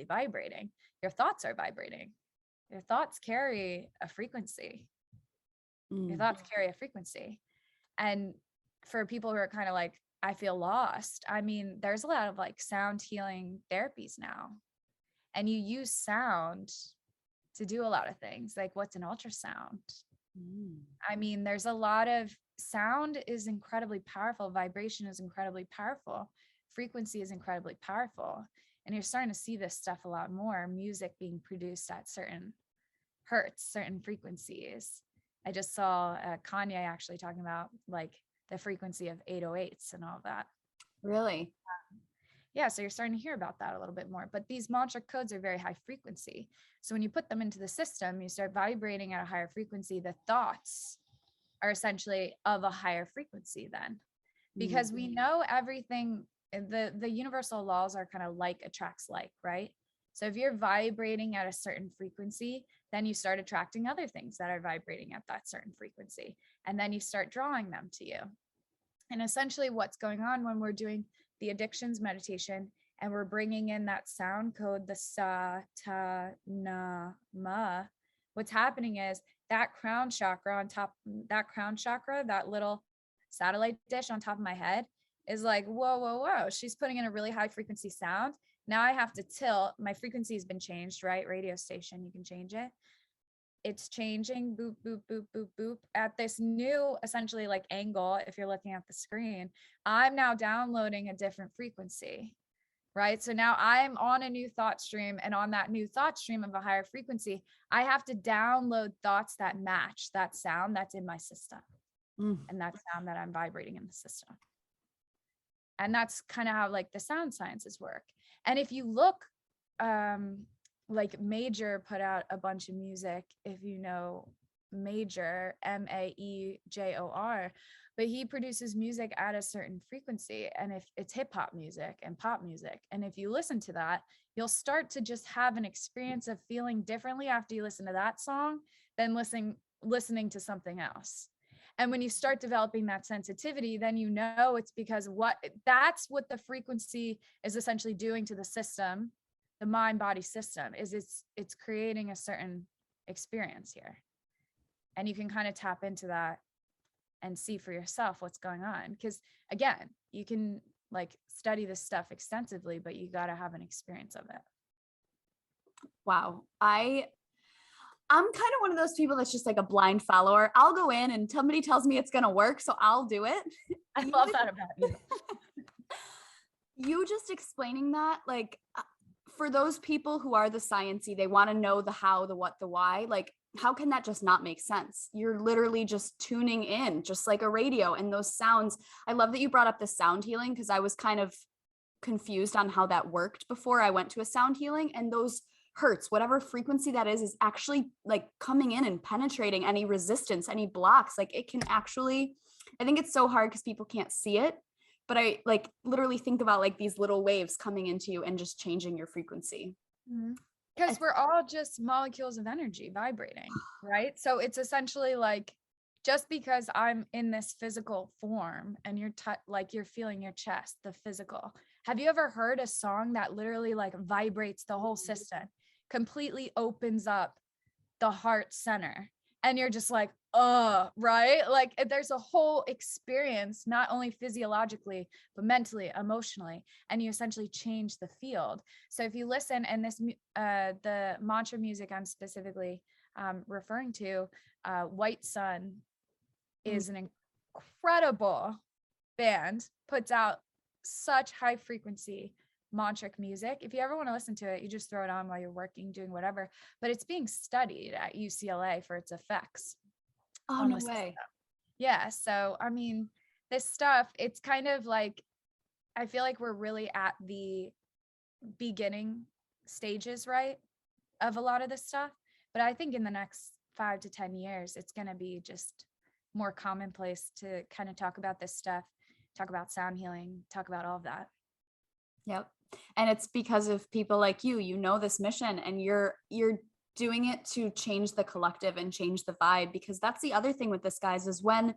vibrating. Your thoughts are vibrating. Your thoughts carry a frequency. And for people who are kind of like, I feel lost, there's a lot of like sound healing therapies now. And you use sound to do a lot of things. Like, what's an ultrasound? There's a lot of sound is incredibly powerful. Vibration is incredibly powerful. frequency is incredibly powerful. And you're starting to see this stuff a lot more, music being produced at certain hertz, certain frequencies. I just saw Kanye actually talking about like the frequency of 808s and all of that. Really? Yeah, so you're starting to hear about that a little bit more. But these mantra codes are very high frequency. So when you put them into the system, you start vibrating at a higher frequency. The thoughts are essentially of a higher frequency then, because we know everything, the universal laws are kind of like attracts like, right? So if you're vibrating at a certain frequency, then you start attracting other things that are vibrating at that certain frequency. And then you start drawing them to you. And essentially what's going on when we're doing the addictions meditation and we're bringing in that sound code, the sa, ta, na, ma, what's happening is that crown chakra on top, that little satellite dish on top of my head is like, whoa, whoa, whoa. She's putting in a really high frequency sound. Now I have to tilt. My frequency has been changed, right? Radio station, you can change it. It's changing, boop, boop, boop, boop, boop, at this new, essentially like angle. If you're looking at the screen, I'm now downloading a different frequency, right? So now I'm on a new thought stream, and on that new thought stream of a higher frequency, I have to download thoughts that match that sound that's in my system and that sound that I'm vibrating in the system. And that's kind of how like the sound sciences work. And if you look, like Major put out a bunch of music, if you know Major, Major, but he produces music at a certain frequency. And if it's hip hop music and pop music, and if you listen to that, you'll start to just have an experience of feeling differently after you listen to that song than listening to something else. And when you start developing that sensitivity, then you know it's because that's what the frequency is essentially doing to the system. The mind body system is it's creating a certain experience here. And you can kind of tap into that and see for yourself what's going on. Because again, you can like study this stuff extensively, but you got to have an experience of it. Wow. I'm kind of one of those people that's just like a blind follower. I'll go in and somebody tells me it's going to work, so I'll do it. I love that about you. You just explaining that, like, for those people who are the sciencey, they want to know the how, the what, the why, like, how can that just not make sense? You're literally just tuning in, just like a radio, and those sounds. I love that you brought up the sound healing, because I was kind of confused on how that worked before I went to a sound healing, and those hertz, whatever frequency that is actually like coming in and penetrating any resistance, any blocks. Like it can actually, I think it's so hard because people can't see it, but I like literally think about like these little waves coming into you and just changing your frequency. Because we're all just molecules of energy vibrating, right? So it's essentially like, just because I'm in this physical form and you're like you're feeling your chest, the physical. Have you ever heard a song that literally like vibrates the whole system, completely opens up the heart center, and you're just like, right? Like there's a whole experience, not only physiologically, but mentally, emotionally, and you essentially change the field. So if you listen, and this, the mantra music I'm specifically referring to, White Sun is an incredible band, puts out such high frequency mantric music. If you ever want to listen to it, you just throw it on while you're working, doing whatever, but it's being studied at UCLA for its effects. Oh, no way. Yeah. So, I mean, this stuff, it's kind of like, I feel like we're really at the beginning stages, right, of a lot of this stuff. But I think in the next 5 to 10 years, it's going to be just more commonplace to kind of talk about this stuff, talk about sound healing, talk about all of that. Yep. And it's because of people like you know this mission, and you're doing it to change the collective and change the vibe. Because that's the other thing with this, guys, is when,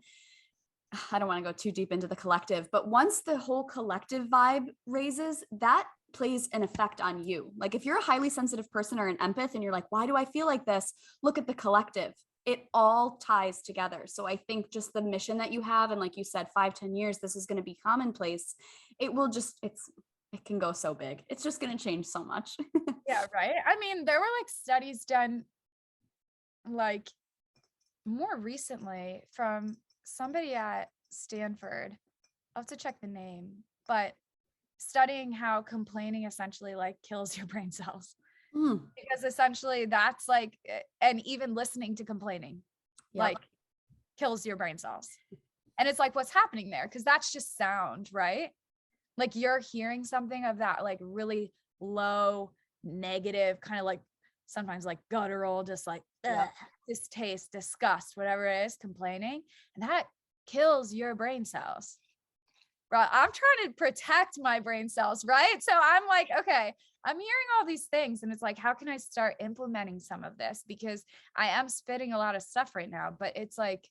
I don't want to go too deep into the collective, but once the whole collective vibe raises, that plays an effect on you. Like if you're a highly sensitive person or an empath and you're like, why do I feel like this? Look at the collective. It all ties together. So I think just the mission that you have, and like you said, 5-10 years, this is going to be commonplace. It will just, it can go so big. It's just going to change so much. Yeah, right. I mean, there were like studies done like more recently from somebody at Stanford. I'll have to check the name, but studying how complaining essentially like kills your brain cells. Mm. Because essentially that's like, and even listening to complaining, Yep. like kills your brain cells. And it's like, what's happening there? Because that's just sound, right? Like you're hearing something of that, like really low, negative, kind of like sometimes like guttural, just like distaste, disgust, whatever it is, complaining. And that kills your brain cells. Right. I'm trying to protect my brain cells, right? So I'm like, okay, I'm hearing all these things. And it's like, how can I start implementing some of this? Because I am spitting a lot of stuff right now, but it's like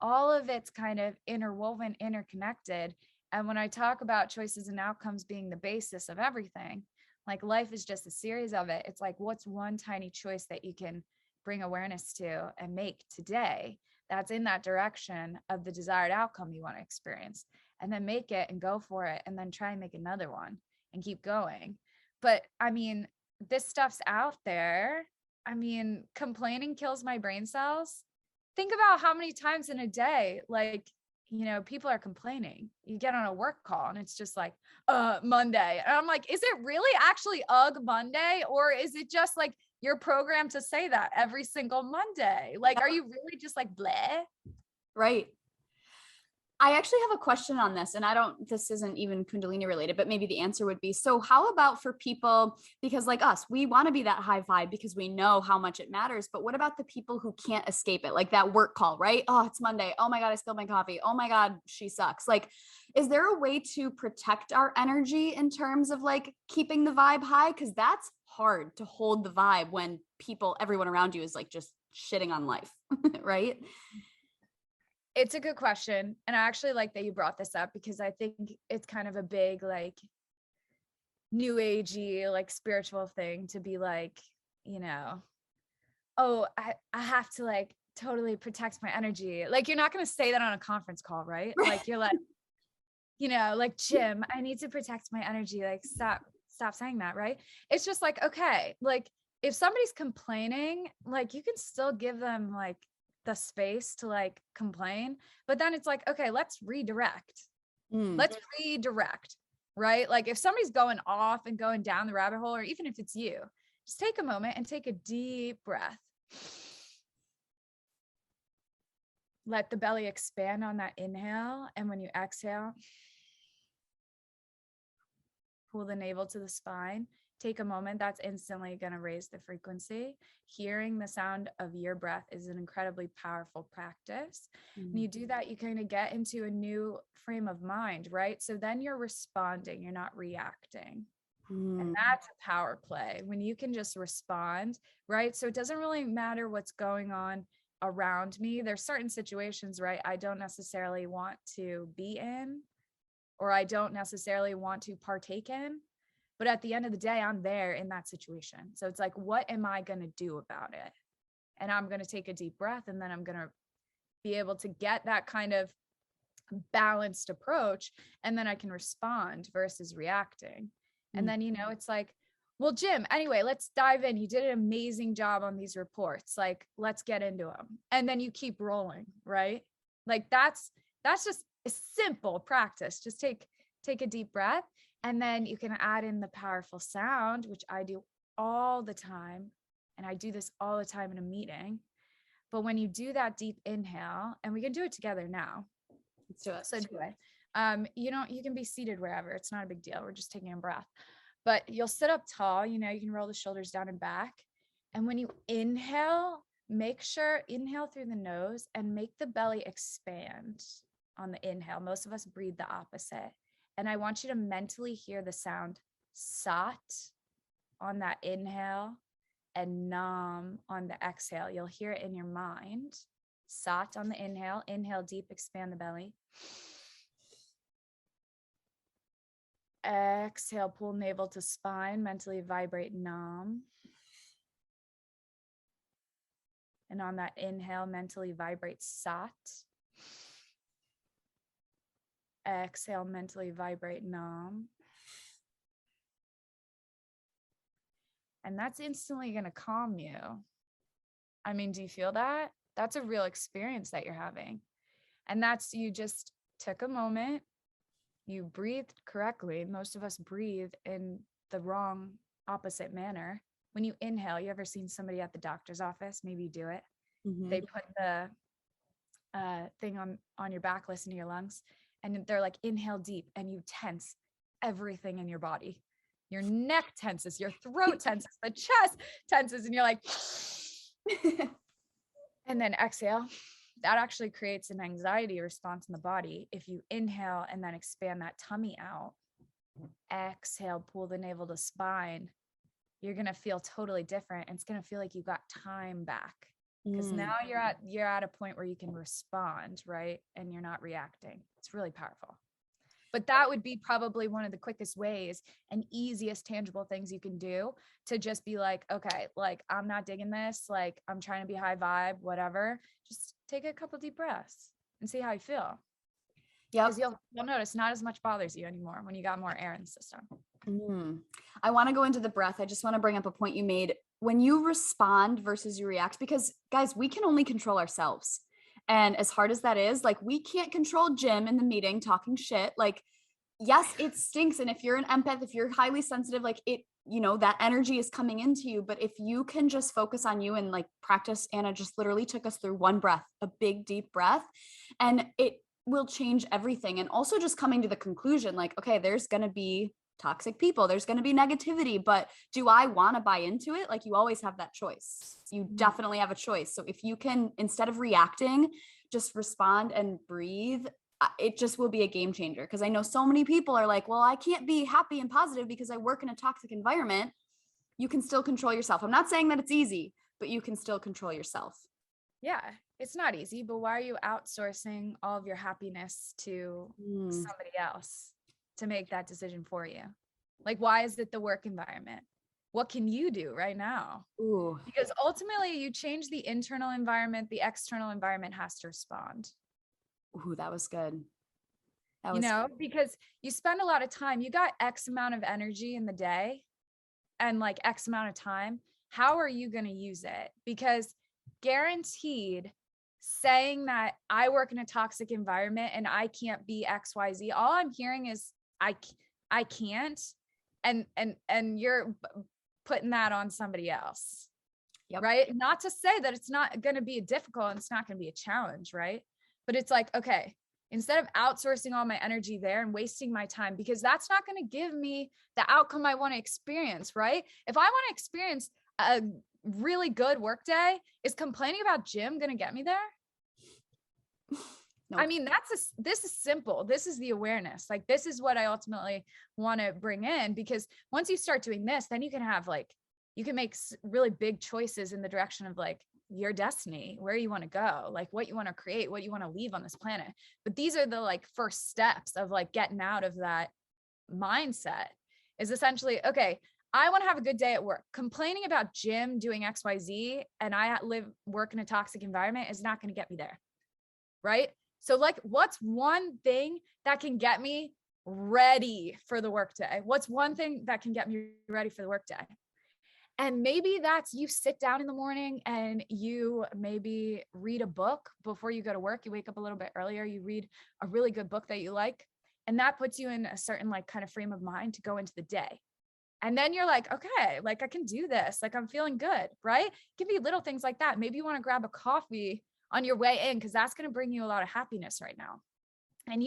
all of it's kind of interwoven, interconnected. And when I talk about choices and outcomes being the basis of everything, like life is just a series of it. It's like, what's one tiny choice that you can bring awareness to and make today that's in that direction of the desired outcome you want to experience? And then make it and go for it. And then try and make another one and keep going. But I mean, this stuff's out there. I mean, complaining kills my brain cells. Think about how many times in a day, like, you know, people are complaining. You get on a work call and it's just like, Monday. And I'm like, is it really actually Monday? Or is it just like you're programmed to say that every single Monday? Like, are you really just like bleh? Right. I actually have a question on this, and this isn't even Kundalini related, but maybe the answer would be, so how about for people, because like us, we want to be that high vibe because we know how much it matters, but what about the people who can't escape it? Like that work call, right? Oh, it's Monday. Oh my God, I spilled my coffee. Oh my God, she sucks. Like, is there a way to protect our energy in terms of like keeping the vibe high? Because that's hard to hold the vibe when everyone around you is like just shitting on life, right? It's a good question. And I actually like that you brought this up because I think it's kind of a big, like, new agey, like spiritual thing to be like, you know, oh, I have to like totally protect my energy. Like, you're not going to say that on a conference call, right? Like, you're like, you know, like, Jim, I need to protect my energy. Like, stop saying that, right? It's just like, okay, like if somebody's complaining, like you can still give them like the space to like complain, but then it's like, okay, let's redirect. Let's redirect, right? Like if somebody's going off and going down the rabbit hole, or even if it's you, just take a moment and take a deep breath. Let the belly expand on that inhale. And when you exhale, pull the navel to the spine. Take a moment. That's instantly going to raise the frequency. Hearing the sound of your breath is an incredibly powerful practice. And you do that, you kind of get into a new frame of mind, right? So then you're responding, you're not reacting. And that's a power play when you can just respond, right? So it doesn't really matter what's going on around me. There's certain situations, right, I don't necessarily want to be in, or I don't necessarily want to partake in. But at the end of the day, I'm there in that situation. So it's like, what am I going to do about it? And I'm going to take a deep breath, and then I'm going to be able to get that kind of balanced approach. And then I can respond versus reacting. And then, you know, it's like, well, Jim, anyway, let's dive in. You did an amazing job on these reports. Like, let's get into them. And then you keep rolling, right? Like that's just a simple practice. Just take a deep breath. And then you can add in the powerful sound, which I do all the time. And I do this all the time in a meeting. But when you do that deep inhale, and we can do it together now. Let's do it. So do it. You can be seated wherever. It's not a big deal. We're just taking a breath. But you'll sit up tall, you know, you can roll the shoulders down and back. And when you inhale, make sure inhale through the nose and make the belly expand on the inhale. Most of us breathe the opposite. And I want you to mentally hear the sound sat on that inhale and nam on the exhale. You'll hear it in your mind. Sat on the inhale, inhale deep, expand the belly. Exhale, pull navel to spine, mentally vibrate nam. And on that inhale, mentally vibrate sat. Exhale, mentally vibrate nam. And that's instantly going to calm you. I mean, do you feel that? That's a real experience that you're having. And that's, you just took a moment, you breathe correctly. Most of us breathe in the wrong opposite manner. When you inhale, you ever seen somebody at the doctor's office? Maybe you do it. They put the thing on your back, listen to your lungs, and they're like, inhale deep, and you tense everything in your body. Your neck tenses, your throat tenses, the chest tenses, and you're like, and then exhale. That actually creates an anxiety response in the body. If you inhale and then expand that tummy out, exhale, pull the navel to spine, you're going to feel totally different. And it's going to feel like you got time back, because now you're at a point where you can respond, right? And you're not reacting. It's really powerful. But that would be probably one of the quickest ways and easiest tangible things you can do to just be like, okay, like, I'm not digging this. Like, I'm trying to be high vibe, whatever. Just take a couple deep breaths and see how you feel. Yeah. Because you'll notice not as much bothers you anymore when you got more air in the system. I want to go into the breath. I just want to bring up a point you made when you respond versus you react, because guys, we can only control ourselves. And as hard as that is, like, we can't control Jim in the meeting talking shit. Like, yes, it stinks. And if you're an empath, if you're highly sensitive, like, it, you know, that energy is coming into you. But if you can just focus on you and like practice, Anna just literally took us through one breath, a big, deep breath, and it will change everything. And also just coming to the conclusion, like, okay, there's going to be toxic people, there's going to be negativity, but do I want to buy into it? Like, you always have that choice. You definitely have a choice. So if you can, instead of reacting, just respond and breathe, it just will be a game changer. Because I know so many people are like, well, I can't be happy and positive because I work in a toxic environment. You can still control yourself. I'm not saying that it's easy, but you can still control yourself. Yeah, it's not easy, but why are you outsourcing all of your happiness to somebody else to make that decision for you? Like, why is it the work environment? What can you do right now? Because ultimately you change the internal environment, the external environment has to respond. That was good. Because you spend a lot of time, you got X amount of energy in the day and like X amount of time. How are you going to use it? Because guaranteed, saying that I work in a toxic environment and I can't be XYZ, all I'm hearing is I can't. And you're putting that on somebody else. Yep. Right. Not to say that it's not going to be difficult and it's not going to be a challenge. Right. But it's like, okay, instead of outsourcing all my energy there and wasting my time, because that's not going to give me the outcome I want to experience. Right. If I want to experience a really good work day, is complaining about Jim going to get me there? Nope. I mean, this is simple. This is the awareness. Like, this is what I ultimately want to bring in, because once you start doing this, then you can have like, you can make really big choices in the direction of like your destiny, where you want to go, like what you want to create, what you want to leave on this planet. But these are the like first steps of like getting out of that mindset, is essentially, okay, I want to have a good day at work. Complaining about Jim doing XYZ and I work in a toxic environment is not going to get me there. Right? So like, what's one thing that can get me ready for the workday? What's one thing that can get me ready for the workday? And maybe that's you sit down in the morning and you maybe read a book before you go to work. You wake up a little bit earlier, you read a really good book that you like, and that puts you in a certain like kind of frame of mind to go into the day. And then you're like, okay, like I can do this. Like I'm feeling good, right? Give me little things like that. Maybe you want to grab a coffee on your way in, because that's going to bring you a lot of happiness right now. And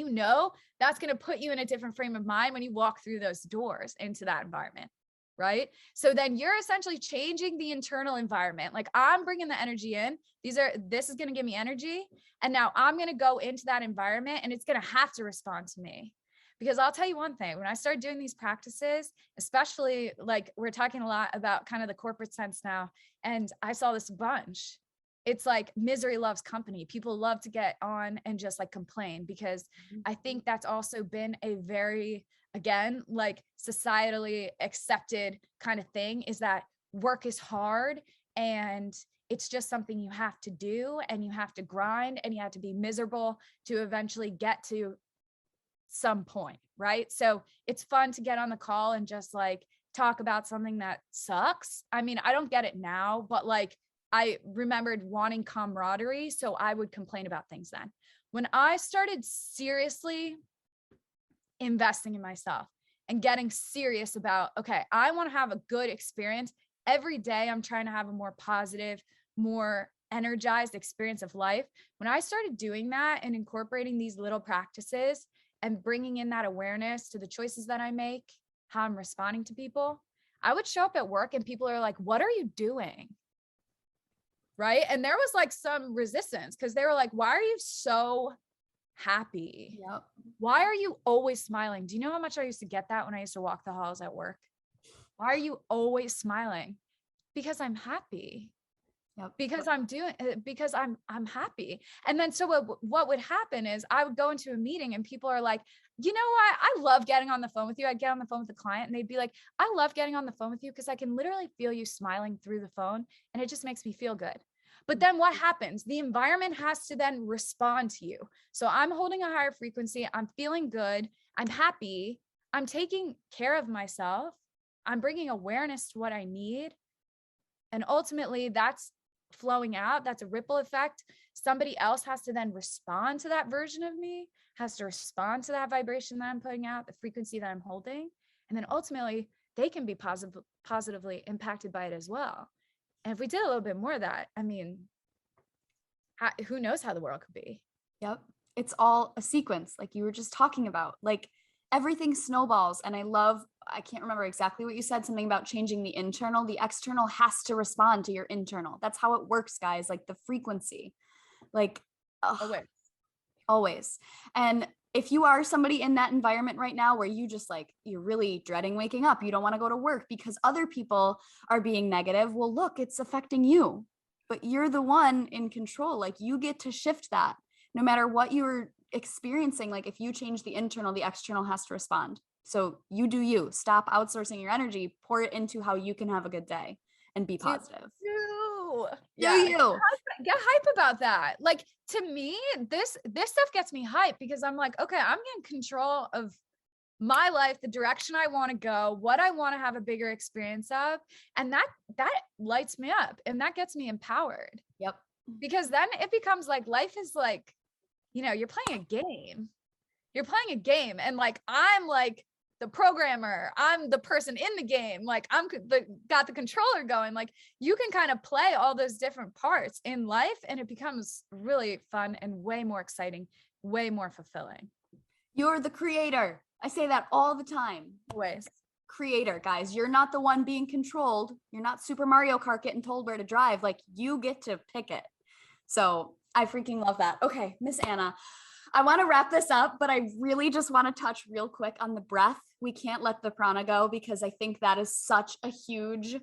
that's going to put you in a different frame of mind when you walk through those doors into that environment, right? So then you're essentially changing the internal environment. Like, I'm bringing the energy in. This is going to give me energy. And now I'm going to go into that environment and it's going to have to respond to me. Because I'll tell you one thing, when I started doing these practices, especially like we're talking a lot about kind of the corporate sense now, and I saw this bunch. It's like misery loves company. People love to get on and just like complain, because I think that's also been a very, again, like societally accepted kind of thing, is that work is hard and it's just something you have to do, and you have to grind and you have to be miserable to eventually get to some point, right? So it's fun to get on the call and just like talk about something that sucks. I mean, I don't get it now, but like I remembered wanting camaraderie, so I would complain about things then. When I started seriously investing in myself and getting serious about, okay, I want to have a good experience every day. I'm trying to have a more positive, more energized experience of life. When I started doing that and incorporating these little practices and bringing in that awareness to the choices that I make, how I'm responding to people, I would show up at work and people are like, what are you doing? Right. And there was like some resistance because they were like, why are you so happy? Yep. Why are you always smiling? Do you know how much I used to get that when I used to walk the halls at work? Why are you always smiling? Because I'm happy. Yep. Because I'm happy. And then so what would happen is I would go into a meeting and people are like, you know what? I love getting on the phone with you. I'd get on the phone with the client and they'd be like, I love getting on the phone with you because I can literally feel you smiling through the phone and it just makes me feel good. But then what happens? The environment has to then respond to you. So I'm holding a higher frequency. I'm feeling good. I'm happy. I'm taking care of myself. I'm bringing awareness to what I need. And ultimately that's flowing out. That's a ripple effect. Somebody else has to then respond to that version of me, has to respond to that vibration that I'm putting out, the frequency that I'm holding. And then ultimately they can be positively impacted by it as well. And if we did a little bit more of that, I mean, who knows how the world could be? Yep. It's all a sequence, like you were just talking about. Like everything snowballs. And I can't remember exactly what you said, something about changing the internal. The external has to respond to your internal. That's how it works, guys. Like the frequency, like always. And if you are somebody in that environment right now where you just like, you're really dreading waking up, you don't want to go to work because other people are being negative. Well, look, it's affecting you, but you're the one in control. Like you get to shift that no matter what you're experiencing. Like if you change the internal, the external has to respond. So you do you. Stop outsourcing your energy, pour it into how you can have a good day and be positive. Yeah. Do you get hype about that? Like to me, this stuff gets me hyped because I'm like, okay, I'm in control of my life, the direction I want to go, what I want to have a bigger experience of. And that lights me up and that gets me empowered. Yep. Because then it becomes like life is like, you know, you're playing a game. And like I'm like the programmer, I'm the person in the game, like I'm got the controller going. Like you can kind of play all those different parts in life and it becomes really fun and way more exciting, way more fulfilling. You're the creator. I say that all the time. Always. Creator, guys. You're not the one being controlled. You're not Super Mario Kart getting told where to drive. Like you get to pick it. So I freaking love that. Okay, Miss Anna, I want to wrap this up, but I really just want to touch real quick on the breath. We can't let the prana go because I think that is such a huge,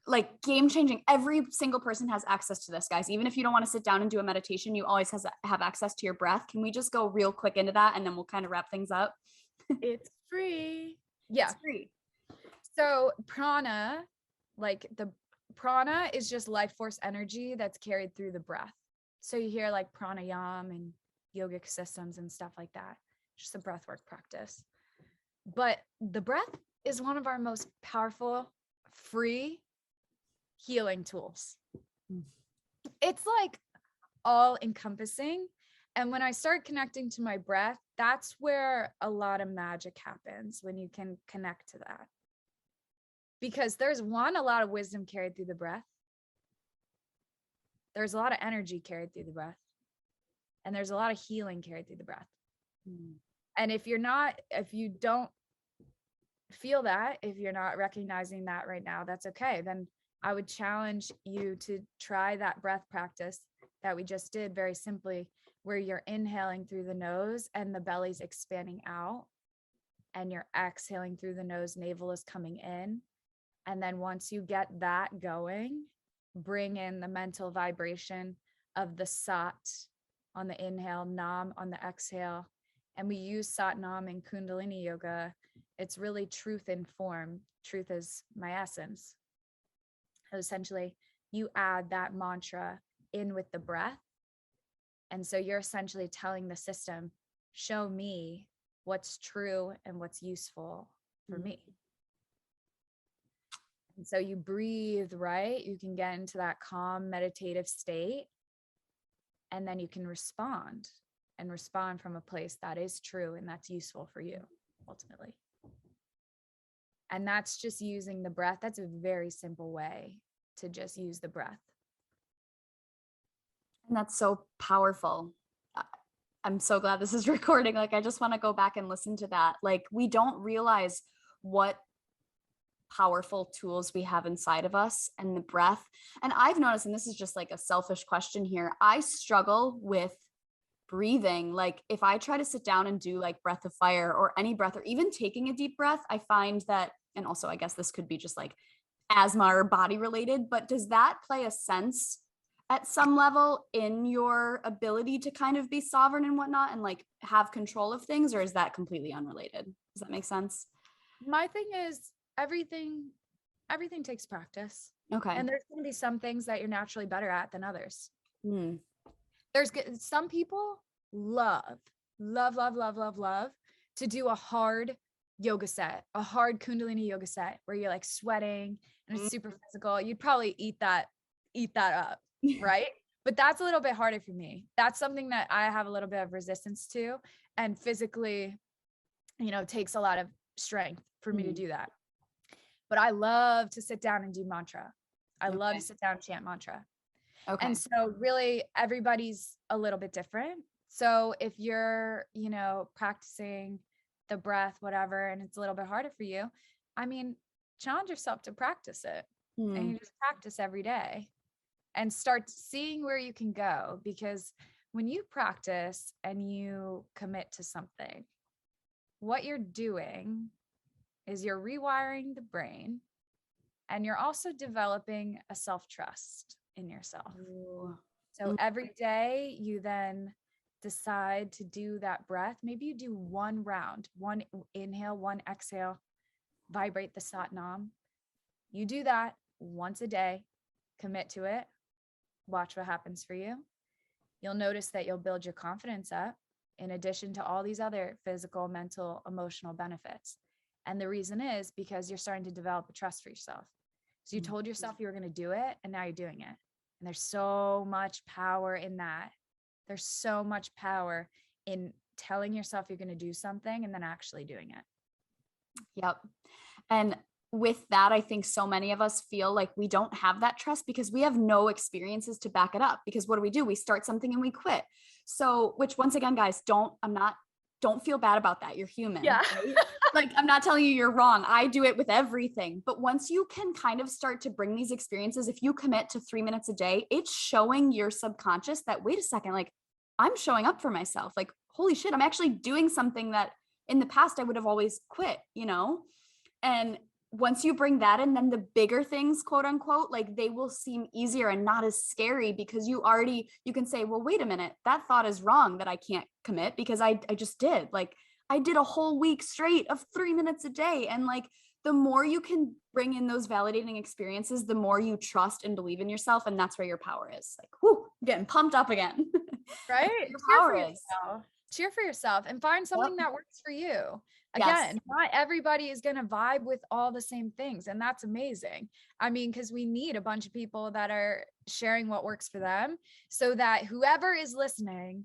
like game changing. Every single person has access to this, guys. Even if you don't want to sit down and do a meditation, you always have access to your breath. Can we just go real quick into that and then we'll kind of wrap things up? It's free. Yeah. It's free. So prana, like the prana is just life force energy that's carried through the breath. So you hear like pranayam and yogic systems and stuff like that, just a breath work practice. But the breath is one of our most powerful, free healing tools. It's like all encompassing. And when I start connecting to my breath, that's where a lot of magic happens, when you can connect to that. Because there's a lot of wisdom carried through the breath. There's a lot of energy carried through the breath. And there's a lot of healing carried through the breath. And if you don't feel that, if you're not recognizing that right now, that's okay. Then I would challenge you to try that breath practice that we just did very simply, where you're inhaling through the nose and the belly's expanding out, and you're exhaling through the nose, navel is coming in. And then once you get that going, bring in the mental vibration of the sat on the inhale, nam on the exhale. And we use sat nam in Kundalini yoga. It's really truth in form. Truth is my essence. So essentially, you add that mantra in with the breath. And so you're essentially telling the system, show me what's true and what's useful for me. And so you breathe, right? You can get into that calm meditative state. And then you can respond from a place that is true and that's useful for you. ultimately. And that's just using the breath. That's a very simple way to just use the breath. And that's so powerful. I'm so glad this is recording. Like, I just want to go back and listen to that. Like, we don't realize what powerful tools we have inside of us and the breath. And I've noticed, and this is just like a selfish question here, I struggle with breathing. Like, if I try to sit down and do like breath of fire or any breath, or even taking a deep breath, I find that, and also I guess this could be just like asthma or body related, but does that play a sense at some level in your ability to kind of be sovereign and whatnot and like have control of things, or is that completely unrelated? Does that make sense? My thing is everything takes practice. Okay. And there's going to be some things that you're naturally better at than others. Mm. There's some people love to do a hard yoga set, a hard Kundalini yoga set where you're like sweating and it's super physical. You'd probably eat that up, right? But that's a little bit harder for me. That's something that I have a little bit of resistance to, and physically, takes a lot of strength for me to do that. But I love to sit down and do mantra. I love to sit down and chant mantra. Okay. And so really everybody's a little bit different. So if you're, practicing the breath, whatever, and it's a little bit harder for you, I mean, challenge yourself to practice it. And you just practice every day and start seeing where you can go. Because when you practice and you commit to something, what you're doing is you're rewiring the brain, and you're also developing a self-trust in yourself. Ooh. So every day you then decide to do that breath. Maybe you do one round, one inhale, one exhale, vibrate the Sat Nam. You do that once a day, commit to it, watch what happens for you. You'll notice that you'll build your confidence up in addition to all these other physical, mental, emotional benefits. And the reason is because you're starting to develop a trust for yourself. So you told yourself you were going to do it, and now you're doing it. And there's so much power in that. There's so much power in telling yourself you're going to do something and then actually doing it. Yep. And with that, I think so many of us feel like we don't have that trust because we have no experiences to back it up. Because what do? We start something and we quit. So, which once again, guys, don't feel bad about that. You're human. Yeah. Right? Like, I'm not telling you you're wrong. I do it with everything. But once you can kind of start to bring these experiences, if you commit to 3 minutes a day, it's showing your subconscious that, wait a second, like, I'm showing up for myself. Like, holy shit, I'm actually doing something that in the past I would have always quit, And once you bring that in, then the bigger things, quote unquote, like, they will seem easier and not as scary because you can say, well, wait a minute, that thought is wrong that I can't commit because I just did. Like, I did a whole week straight of 3 minutes a day. And like, the more you can bring in those validating experiences, the more you trust and believe in yourself. And that's where your power is. Like, whoo, getting pumped up again. Right? Your power is. Cheer for yourself and find something that works for you. Again, not everybody is going to vibe with all the same things. And that's amazing. I mean, because we need a bunch of people that are sharing what works for them so that whoever is listening,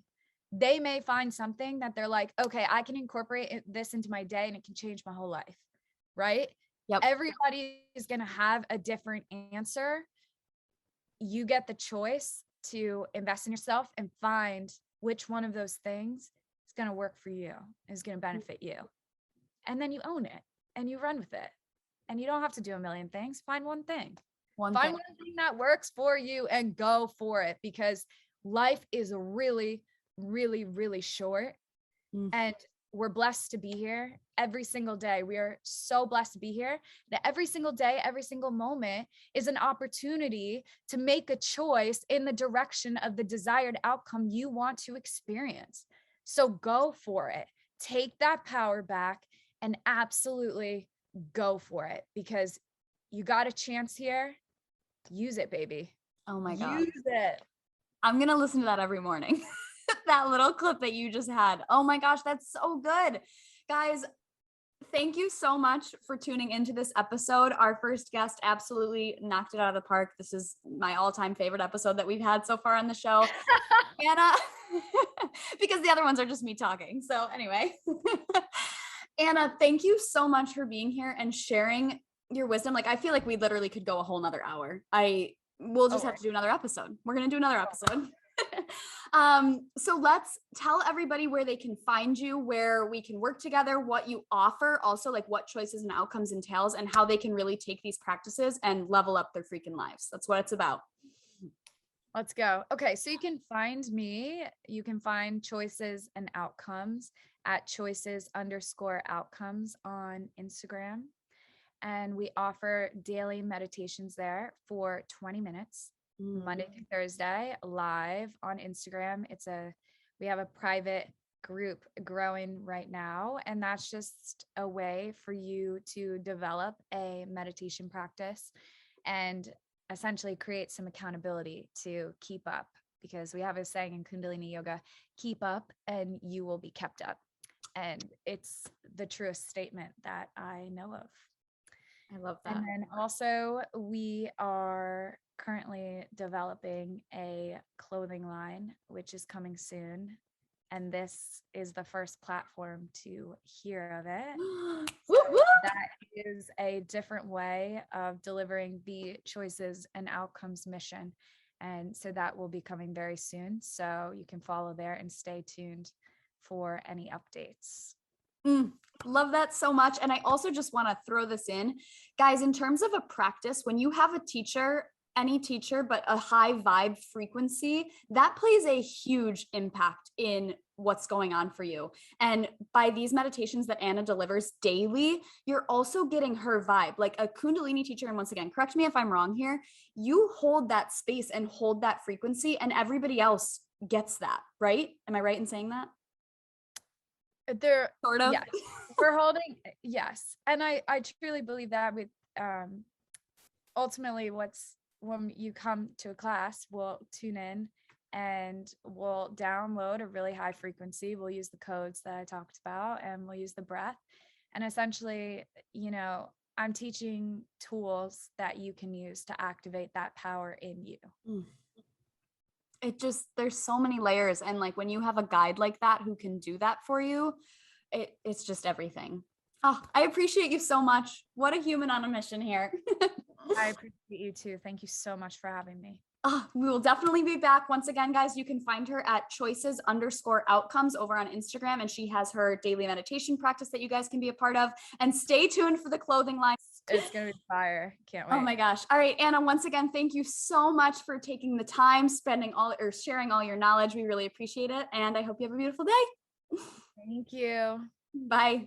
they may find something that they're like, okay, I can incorporate this into my day and it can change my whole life. Right? Yep. Everybody is going to have a different answer. You get the choice to invest in yourself and find which one of those things is going to work for you, is going to benefit you. And then you own it and you run with it. And you don't have to do a million things. Find one thing. Find one thing that works for you and go for it, because life is really, really, really short. And we're blessed to be here every single day. We are so blessed to be here that every single day, every single moment is an opportunity to make a choice in the direction of the desired outcome you want to experience. So go for it. Take that power back and absolutely go for it, because you got a chance here. Use it, baby. Oh my God. Use it. I'm going to listen to that every morning. That little clip that you just had. Oh my gosh, that's so good. Guys, thank you so much for tuning into this episode. Our first guest absolutely knocked it out of the park. This is my all-time favorite episode that we've had so far on the show. And because the other ones are just me talking. So anyway, Anna, thank you so much for being here and sharing your wisdom. Like, I feel like we literally could go a whole nother hour. We'll just have to do another episode. We're going to do another episode. So let's tell everybody where they can find you, where we can work together, what you offer, also like what choices and outcomes entails, and how they can really take these practices and level up their freaking lives. That's what it's about. Let's go. Okay. So you can find me, you can find Choices and Outcomes at choices_outcomes on Instagram. And we offer daily meditations there for 20 minutes, Monday through Thursday, live on Instagram. We have a private group growing right now, and that's just a way for you to develop a meditation practice and essentially create some accountability to keep up, because we have a saying in Kundalini yoga, keep up and you will be kept up. And it's the truest statement that I know of. I love that. And then also we are currently developing a clothing line, which is coming soon. And this is the first platform to hear of it. That is a different way of delivering the Choices and Outcomes mission. And so that will be coming very soon. So you can follow there and stay tuned for any updates. Love that so much. And I also just want to throw this in, guys, in terms of a practice, when you have a teacher, any teacher, but a high vibe frequency, that plays a huge impact in what's going on for you. And by these meditations that Anna delivers daily, you're also getting her vibe, like a Kundalini teacher. And once again, correct me if I'm wrong here, you hold that space and hold that frequency, and everybody else gets that, right? Am I right in saying that? They're sort of. Yes. We're holding, yes. And I truly believe that with ultimately when you come to a class, we'll tune in and we'll download a really high frequency. We'll use the codes that I talked about, and we'll use the breath. And essentially, I'm teaching tools that you can use to activate that power in you. There's so many layers. And like when you have a guide like that who can do that for you, it's just everything. Oh, I appreciate you so much. What a human on a mission here. I appreciate you too. Thank you so much for having me. We will definitely be back. Once again, guys, you can find her at choices_outcomes over on Instagram. And she has her daily meditation practice that you guys can be a part of. And stay tuned for the clothing line. It's going to be fire. Can't wait. Oh my gosh. All right, Anna, once again, thank you so much for taking the time, sharing all your knowledge. We really appreciate it. And I hope you have a beautiful day. Thank you. Bye.